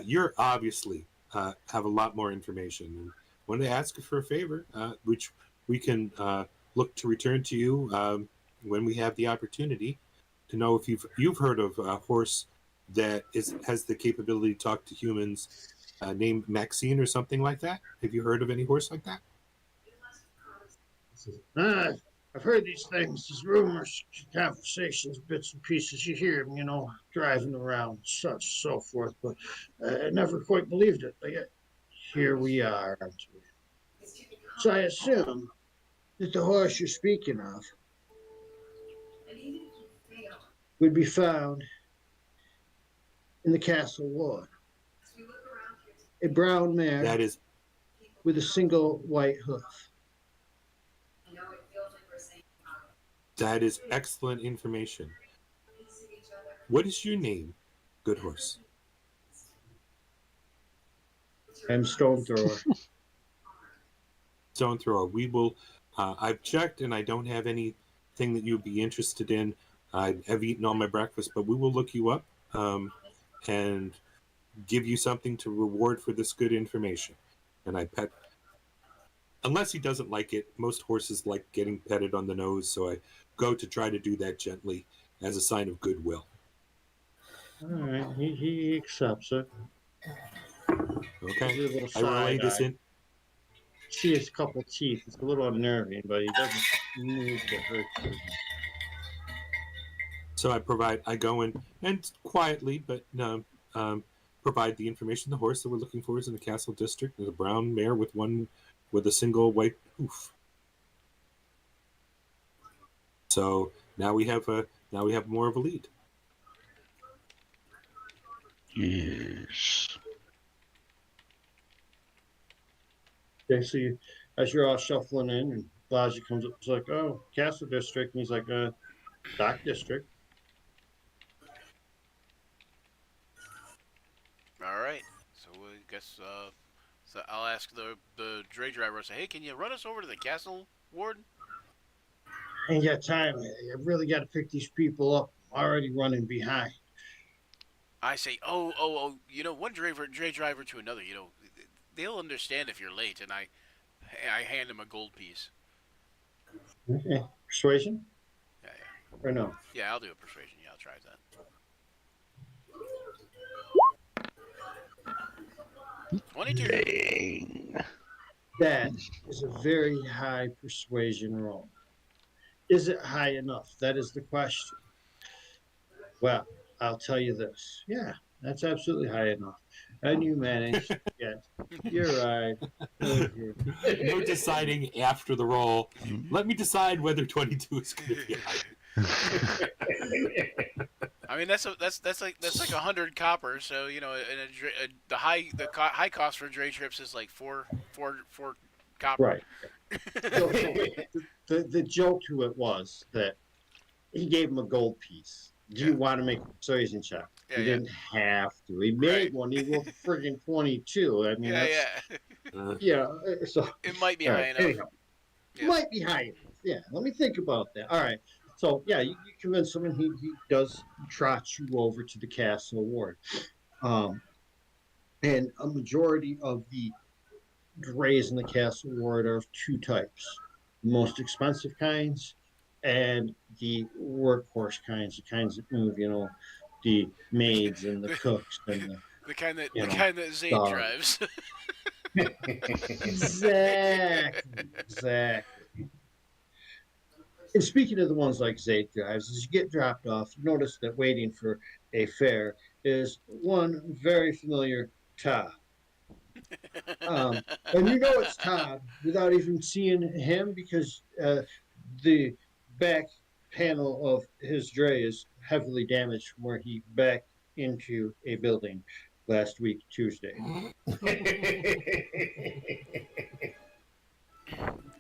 You're obviously have a lot more information, and wanted to ask for a favor, which we can look to return to you when we have the opportunity, to know if you've heard of a horse that has the capability to talk to humans, named Maxine or something like that. Have you heard of any horse like that? I've heard these things, these rumors, conversations, bits and pieces. You hear them, driving around, such, so forth. But I never quite believed it. But yet, here we are. So I assume that the horse you're speaking of would be found in the castle ward. A brown mare That is with a single white hoof. excellent information. What is your name, good horse? I'm Stone Thrower. Stone Thrower. We will. I've checked, and I don't have anything that you'd be interested in. I have eaten all my breakfast, but we will look you up and give you something to reward for this good information. And I pet. Unless he doesn't like it, most horses like getting petted on the nose, so I go to try to do that gently as a sign of goodwill. All right, he accepts it. Okay, Gives you a little I relay side this eye. in. See his couple teeth. It's a little unnerving, but he doesn't move to hurt you. So I go in and quietly, but provide the information. The horse that we're looking for is in the castle district. There's a brown mare with a single white hoof. So now we have more of a lead. Yes. Okay, so as you're all shuffling in, and Blaja comes up, it's like, oh, castle district, and he's like, dock district. All right. So I guess so I'll ask the dray driver. I'll say, hey, can you run us over to the castle ward? Ain't got time. I really got to pick these people up. I'm already running behind. I say, oh, one dray driver to another. They'll understand if you're late. And I hand him a gold piece. Okay. Persuasion? Yeah. Or no? Yeah, I'll do a persuasion. Yeah, I'll try that. Dang. That is a very high persuasion roll. Is it high enough? That is the question. Well, I'll tell you this. Yeah, that's absolutely high enough. And you managed to get. You're right. No deciding after the roll. Let me decide whether 22 is going to be high. I mean, that's like 100 copper. So the high cost for dray trips is like four copper. Right. So, the joke to it was that he gave him a gold piece. Do you want to make a persuasion check? Yeah, He didn't have to. He made one. He rolled a friggin' 22. I mean, Yeah. So It might be all high right, enough. anyhow, Yeah. might be high enough. Yeah. Let me think about that. All right. So yeah, you convince him, and he does trot you over to the castle ward. Um, and a majority of the drays in the castle ward are of two types: the most expensive kinds and the workhorse kinds, the kinds that move, the maids and the the, cooks and the the kind that Zayd dogs. drives. Exactly. And speaking of the ones like Zayd drives, as you get dropped off, you notice that waiting for a fare is one very familiar Todd. And you know it's Todd without even seeing him, because the back panel of his dray is heavily damaged from where he backed into a building last week, Tuesday.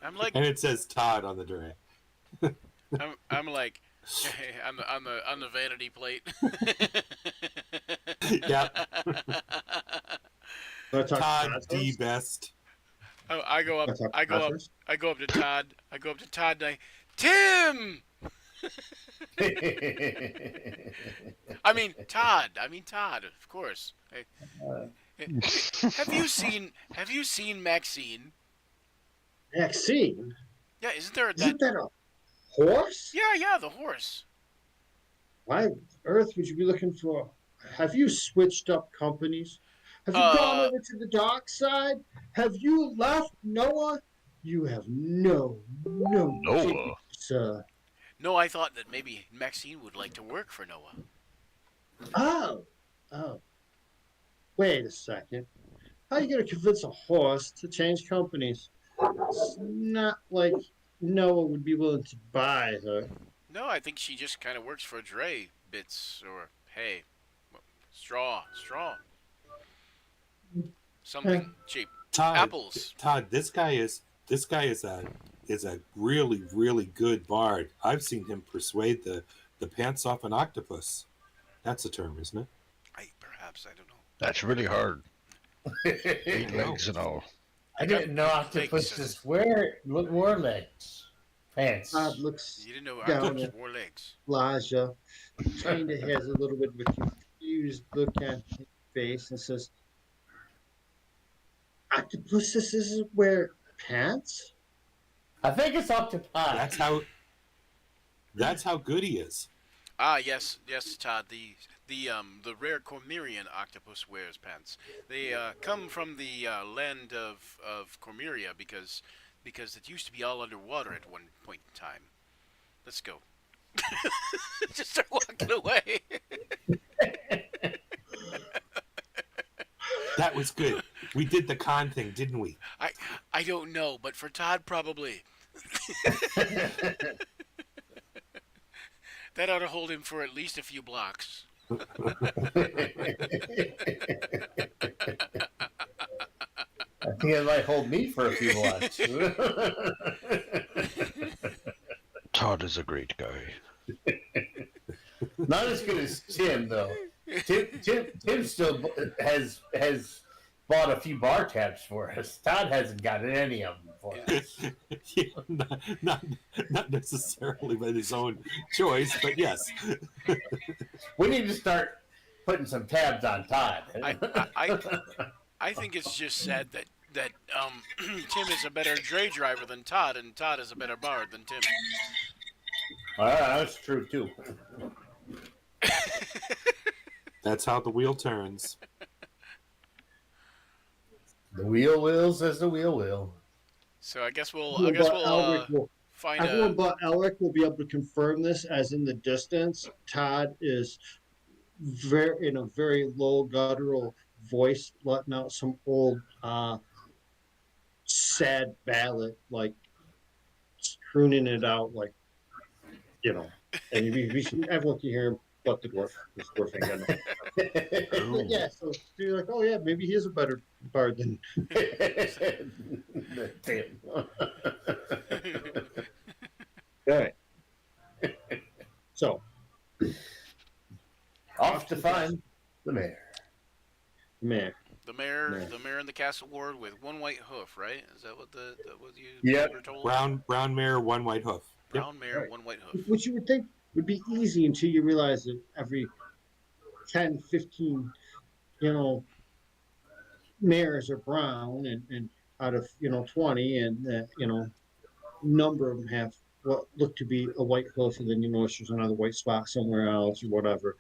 I'm like, And it says Todd on the dray. I'm like, on the vanity plate. Yep. Want to talk to Todd Todd D first? best. Oh, I go up, Want to talk to I go Todd up, first? I go up to Todd. I go up to Todd and Tim. I mean Todd. Of course. Have you seen Maxine? Maxine? Yeah, isn't there that? Isn't that a horse? Yeah, the horse. Why on earth would you be looking for? Have you switched up companies? Have you gone Uh, over to the dark side? Have you left Noah? You have no Noah. sir. no, I thought that maybe Maxine would like to work for Noah. Oh. Wait a second. How are you going to convince a horse to change companies? It's not like Noah would be willing to buy her. No, I think she just kind of works for Dre bits or hay, straw, something cheap. Todd, Apples. Todd, this guy is a really good bard. I've seen him persuade the pants off an octopus. That's a term, isn't it? Perhaps I don't know. That's really hard. 8 know. legs and all. I didn't know octopuses wore legs. Pants. Todd looks You didn't know down octopus at wore legs. Laja, kind of has a little bit of a confused look on his face and says, octopuses wear pants? I think it's octopi. That's how good he is. Ah, yes, Todd. The rare Cormyrian octopus wears pants. They come from the land of Cormyria because it used to be all underwater at one point in time. Let's go. Just start walking away. That was good. We did the con thing, didn't we? I don't know, but for Todd, probably. That ought to hold him for at least a few blocks. I think it might hold me for a few blocks. Todd is a great guy. Not as good as Tim, though. Tim still has bought a few bar tabs for us. Todd hasn't gotten any of them for us. Yeah, not necessarily by his own choice, but yes. We need to start putting some tabs on Todd. I think it's just sad that Tim is a better dray driver than Todd, and Todd is a better bard than Tim. That's true too. That's how the wheel turns. The wheel wills as the wheel will. So I guess we'll Elric will, find everyone a. but Elric will be able to confirm this, as in the distance, Todd is in a very low guttural voice, letting out some old sad ballad, like crooning it out, like, and everyone can hear him but the dwarf. This dwarf ain't got no. Yeah, so you're like, oh yeah, maybe he is a better bard than Tim. All right. So Off to find the mayor. man, The mayor, Yeah. the mayor in the castle ward with one white hoof, right? Is that what you Yep. were told? Brown mare, one white hoof. brown mare, right. 1 white hoof. Which you would think would be easy until you realize that every 10, 15, you know, mares are brown, and out of 20, and number of them have what look to be a white hoof, and then you notice there's another white spot somewhere else or whatever.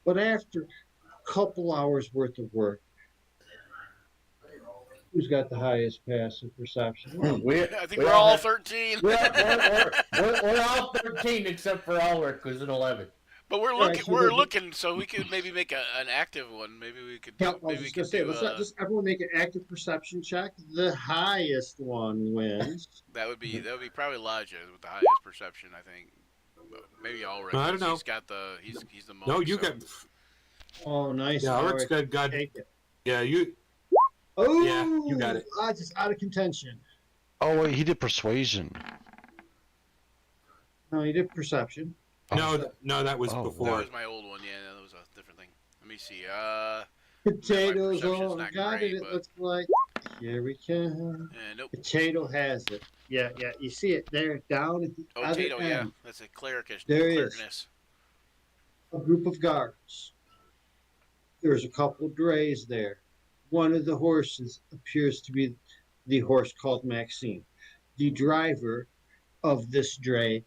But after a couple hours worth of work, who's got the highest passive perception? I think we're all 13. We're all 13 except for Ulrich, who's an 11. But we're All right, looking. so We're the- looking. So we could maybe make an active one. Maybe we could. Yeah, I Maybe was we just gonna could say, do. let's not just everyone make an active perception check. The highest one wins. That would be probably Elijah with the highest perception. I think. Maybe Ulrich. I don't know. He's got the. He's the most. No, you so. got. Oh, nice. Yeah, All Ulrich's right, got. take it. Yeah, you. Oh, Yeah, you got it. Just out of contention. Oh wait, he did persuasion. No, you did perception. No, that was Oh, That before. was my old one. Yeah, that was a different thing. Let me see. Potatoes perception's all not got great, it. but- It looks like. Here we go. Nope. Potato has it. Yeah. You see it there down at the Oh, other Tato. Yeah, end. that's a clericish. There he is. Clericness. A group of guards. There's a couple of drays there. One of the horses appears to be the horse called Maxine. The driver of this dray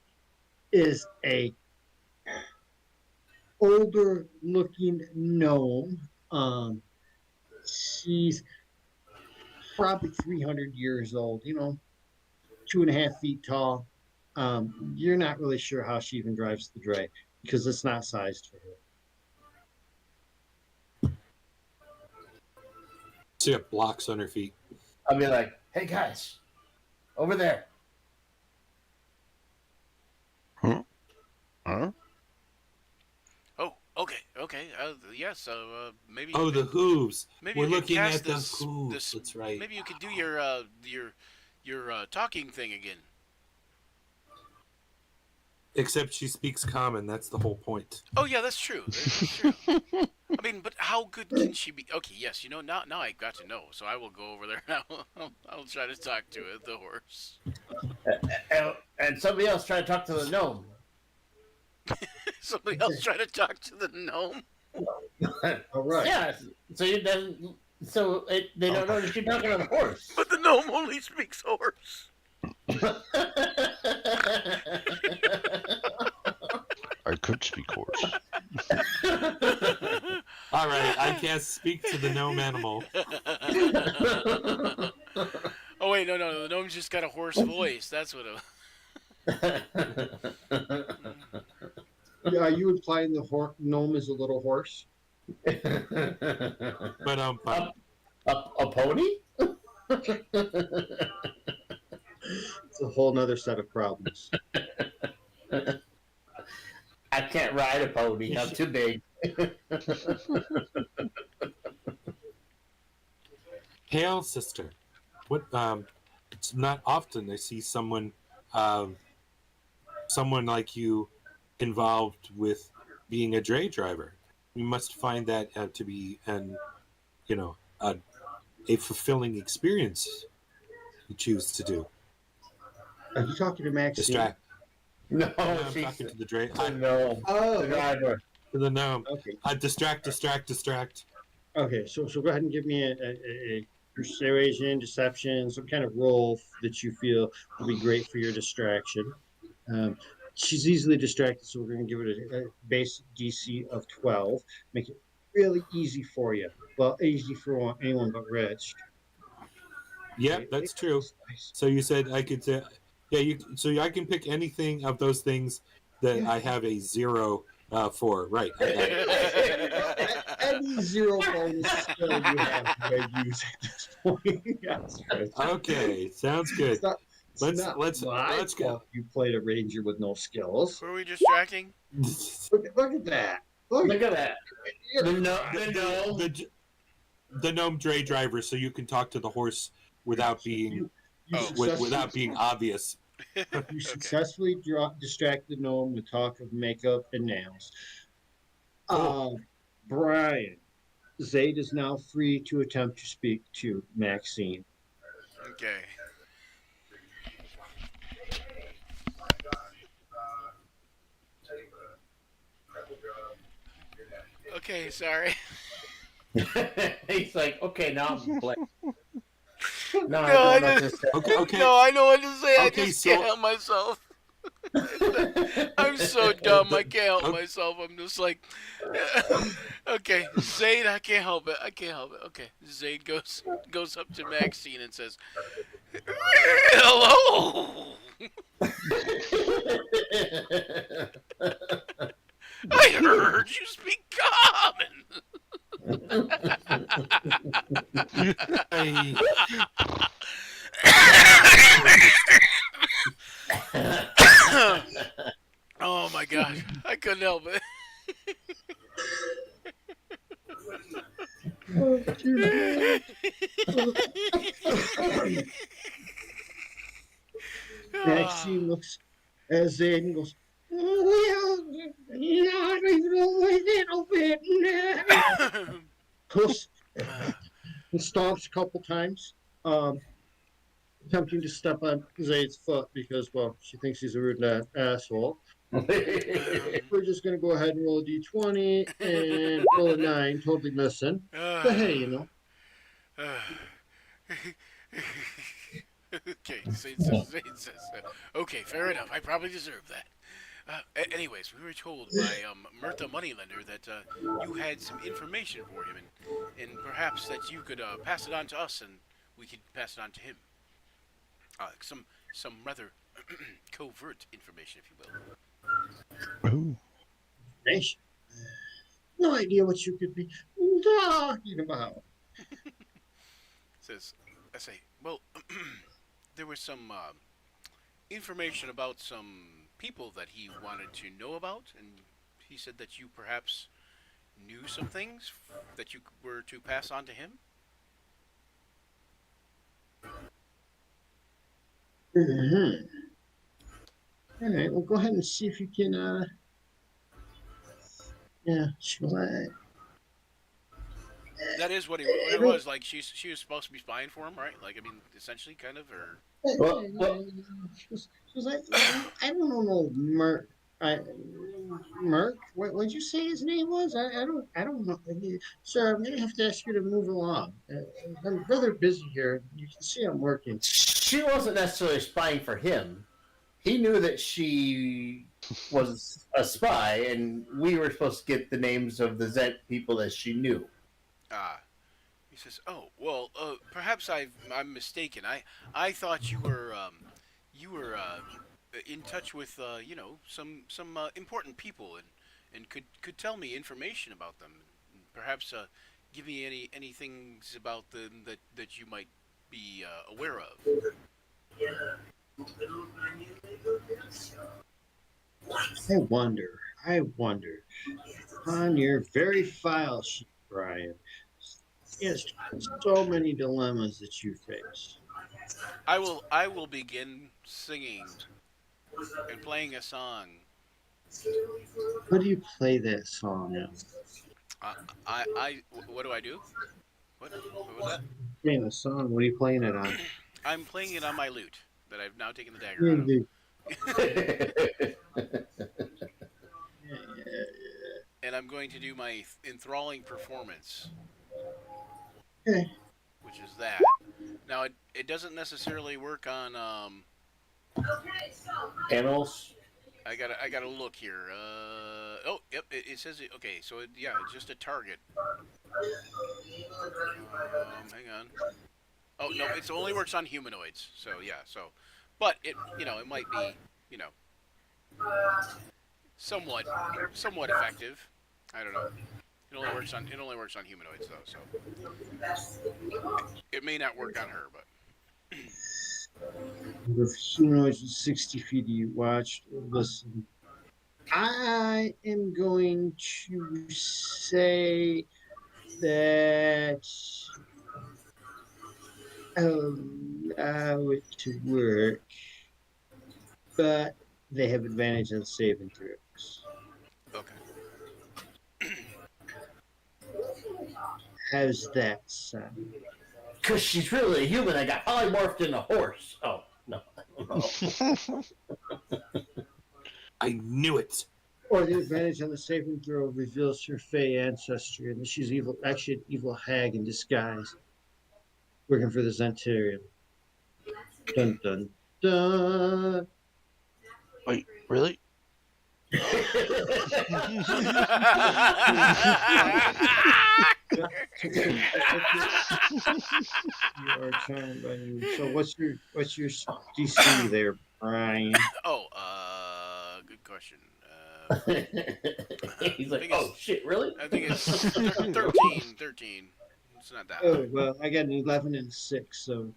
is a older looking gnome. She's probably 300 years old, 2.5 feet tall. You're not really sure how she even drives the dray because it's not sized for her. She got blocks on her feet. I'll be like, hey guys, over there. Huh? Oh, okay. Yes. Maybe. Oh, the hooves. Maybe We're you could looking cast at the this- hooves. this- That's right. Maybe you could do your talking thing again. Except she speaks common. That's the whole point. Oh yeah, that's true. That's true. I mean, but how good can she be? Okay, yes. Now I got to know. So I will go over there now. I'll try to talk to it, the horse. And somebody else try to talk to the gnome. Somebody else try to talk to the gnome. All right. Yeah, so they don't know that you're talking to the horse. But the gnome only speaks horse. I could speak horse. All right, I can't speak to the gnome animal. Oh wait, no. The gnome's just got a hoarse voice. That's what. Yeah, are you implying the gnome is a little horse? But A pony? It's a whole nother set of problems. I can't ride a pony. I'm too big. hail, sister. What? It's not often I see someone like you involved with being a dray driver. You must find that to be a fulfilling experience you choose to do. Are you talking to Maxine? Distract. No, I'm she's talking to the dray. no. Oh, The driver. To the gnome. okay. Distract. Okay, so go ahead and give me a persuasion, deception, some kind of roll that you feel will be great for your distraction. She's easily distracted, so we're going to give it a base DC of 12. Make it really easy for you. Well, easy for anyone but Rich. Yep, that's true. Nice. So you said I could say, so I can pick anything of those things that I have a 0 for. Right. Any zero bonus skill you have to use at this point. Yes, Rich. Okay, sounds good. It's not- it's Let's- not let's- my let's go. fault You played a ranger with no skills. Who are we distracting? Look at that. Look Look at that. at The gnome dray driver, so you can talk to the horse without being without being obvious. You successfully distract the gnome with talk of makeup and nails. Brian, Zayd is now free to attempt to speak to Maxine. Okay. Okay, sorry. He's like, okay, now I'm blank. No, No, I I don't know what to just. say. Okay. No, I know what to say. I Okay, just so- can't help myself. I'm so dumb. I can't help Okay. myself. I'm just like, okay, Zayd. I can't help it. I can't help it. Okay, Zayd goes up to Maxine and says, "Hello. I heard you speak common." I, Oh my gosh, I couldn't help it. Oh, dear God. Maxine looks at Zayd and goes, "Oh, well, not even a little bit." Puss and stomps a couple times, attempting to step on Zayd's foot because, well, she thinks he's a rude asshole. We're just going to go ahead and roll a d20 and roll a 9, totally missing. But hey, you know. Okay, Zayd says, okay, fair enough. I probably deserve that. Anyways, we were told by Murtha Moneylender that you had some information for him, and perhaps that you could pass it on to us, and we could pass it on to him. Some rather covert information, if you will. Ooh. Nation. No idea what you could be talking about. Says, I say, well, there was some information about some people that he wanted to know about, and he said that you perhaps knew some things that you were to pass on to him. Mm-hmm. All right, well, go ahead and see if you can, yeah, she goes, That is what it was. Like she was supposed to be spying for him, right? Like I mean, essentially, kind of, or She was like, I don't know, Merc. Merc? What'd you say his name was? I don't know. Sir, I'm gonna have to ask you to move along. I'm rather busy here. You can see I'm working. She wasn't necessarily spying for him. He knew that she was a spy, and we were supposed to get the names of the Zet people that she knew. he says, "Oh, well, perhaps I'm mistaken. I thought you were in touch with some important people and could tell me information about them. Perhaps give me any things about them that you might be aware of." I wonder. On your very file sheet, Brian, is so many dilemmas that you face. I will begin singing and playing a song. What do you play that song on? What do I do? What was that? Playing a song. What are you playing it on? I'm playing it on my lute that I've now taken the dagger Yeah, out of. And I'm going to do my enthralling performance, Okay. which is that. Now it doesn't necessarily work on Animals? I gotta look here. Oh, yep. It says it. Okay, so yeah, it's just a target. Hang on. Oh no, it only works on humanoids. So yeah, but it it might be somewhat effective. I don't know. It only works on humanoids though, so it may not work on her, but. With humanoids 60 feet, you watch, listen. I am going to say that allow it to work, but they have advantage on saving throws. Okay. How's that sound? Because she's really a human. I got polymorphed in a horse. Oh, no. I knew it. Or the advantage on the saving throw reveals her fey ancestry, and that she's evil, actually an evil hag in disguise, working for the Zentarian. Dun dun dun. Wait, really? You are charmed by you. So what's your DC there, Brian? Oh, good question. He's I like, think oh it's- shit, really? I think it's 13. 13. It's not that Oh high. well, I got an 11 and 6, so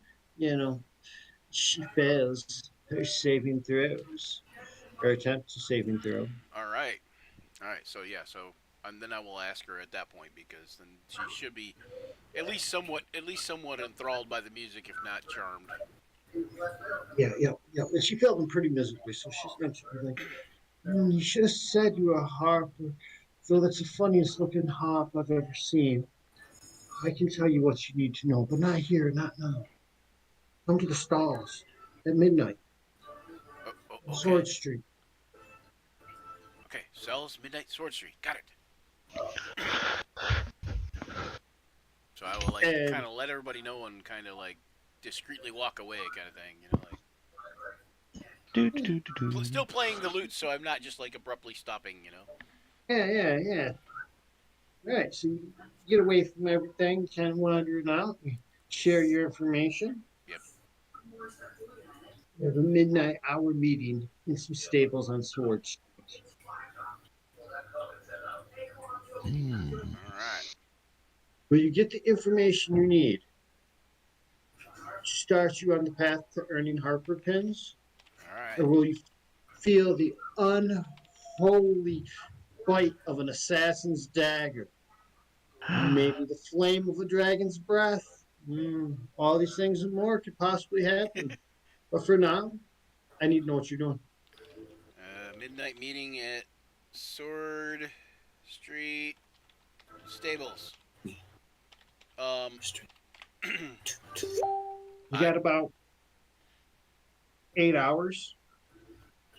she fails her saving throws or attempts to saving throw. All right. All right. So yeah. So and then I will ask her at that point because then she should be at least somewhat enthralled by the music, if not charmed. Yeah. And she failed them pretty miserably, so she's going to be like, "You should have said you were a harper. Though that's the funniest looking harp I've ever seen. I can tell you what you need to know, but not here, not now. Come to the stalls at midnight, Okay. Sword Street. Okay. Cells, Midnight Sword Street. Got it. So I will And- kind of let everybody know and kind of like discreetly walk away, kind of thing. You know, like still playing the lute, so I'm not just like abruptly stopping. You know. Yeah. All right, so you get away from everything, kind of wandering out, you share your information. Yep. We have a midnight hour meeting in some stables on Sword Street. Hmm. All right. Will you get the information you need? Start you on the path to earning Harper pins? All right. Or will you feel the unholy bite of an assassin's dagger? Maybe the flame of a dragon's breath? All these things and more could possibly happen. But for now, I need to know what you're doing. Midnight meeting at Sword Street Stables. You got about 8 hours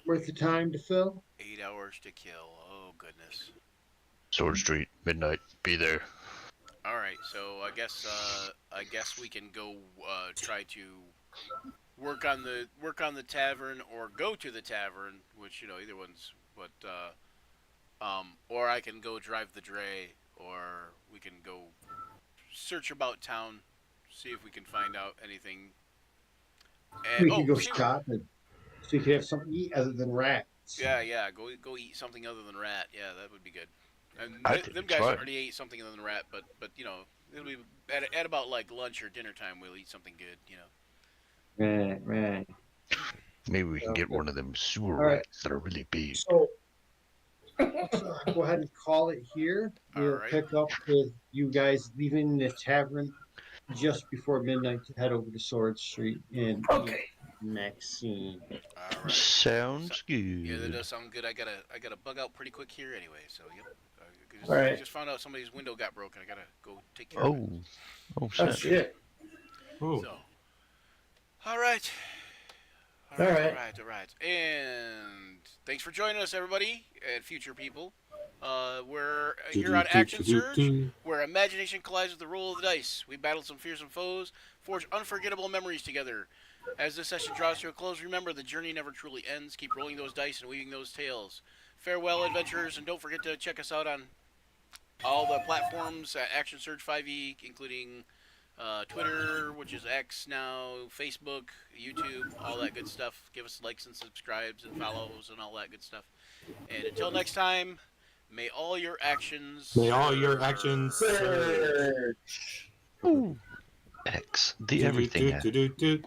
worth of time to fill. 8 hours to kill. Oh goodness. Sword Street, midnight. Be there. All right, so I guess we can go try to work on the tavern or go to the tavern, which either one's. But or I can go drive the dray, or we can go search about town, see if we can find out anything. And, We could go shoot. shopping, so you could have something to eat other than rats. Yeah. Go eat something other than rat. Yeah, that would be good. And I think them it's guys fine. already ate something other than rat, but it'll be at about like lunch or dinner time. We'll eat something good. Right. Maybe we can get one of them sewer All right. rats that are really big. So go ahead and call it here. We'll All right. pick up with you guys leaving the tavern just before midnight to head over to Sword Street and Okay. Maxine. All right. Sounds good. Yeah, that does sound good. I gotta bug out pretty quick here anyway. So yep. All right. I just found out somebody's window got broken. I gotta go take care of it. Oh Oh shit. shit. Oh, So. All right. All right. All right. And thanks for joining us, everybody, and future people. We're here on Action Surge, where imagination collides with the roll of the dice. We battled some fearsome foes, forged unforgettable memories together. As this session draws to a close, remember the journey never truly ends. Keep rolling those dice and weaving those tales. Farewell, adventurers, and don't forget to check us out on all the platforms at Action Surge 5e, including Twitter, which is X now, Facebook, YouTube, all that good stuff. Give us likes and subscribes and follows and all that good stuff. And until next time, may all your actions Surge. X, the everything. X. Stick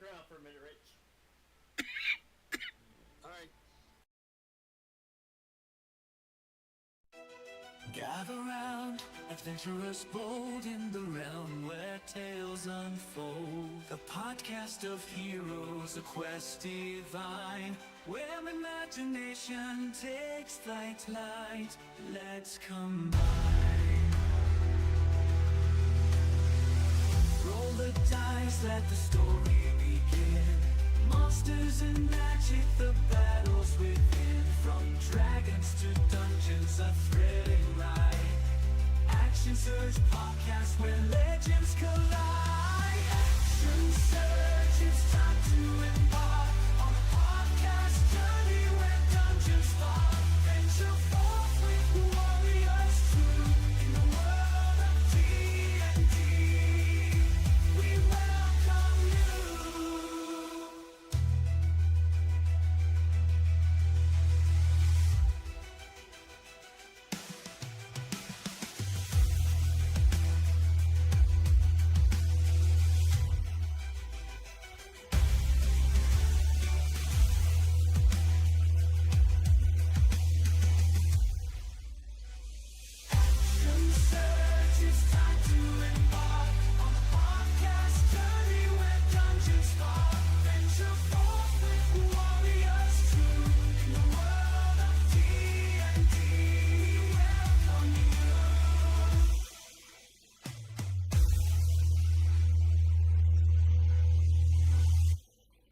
around for a minute, Rich. Gather round, adventurers bold in the realm where tales unfold. The podcast of heroes, a quest divine, where imagination takes flight. Let's combine. Roll the dice, let the story begin. Monsters and magic, the battles within. From dragons to dungeons.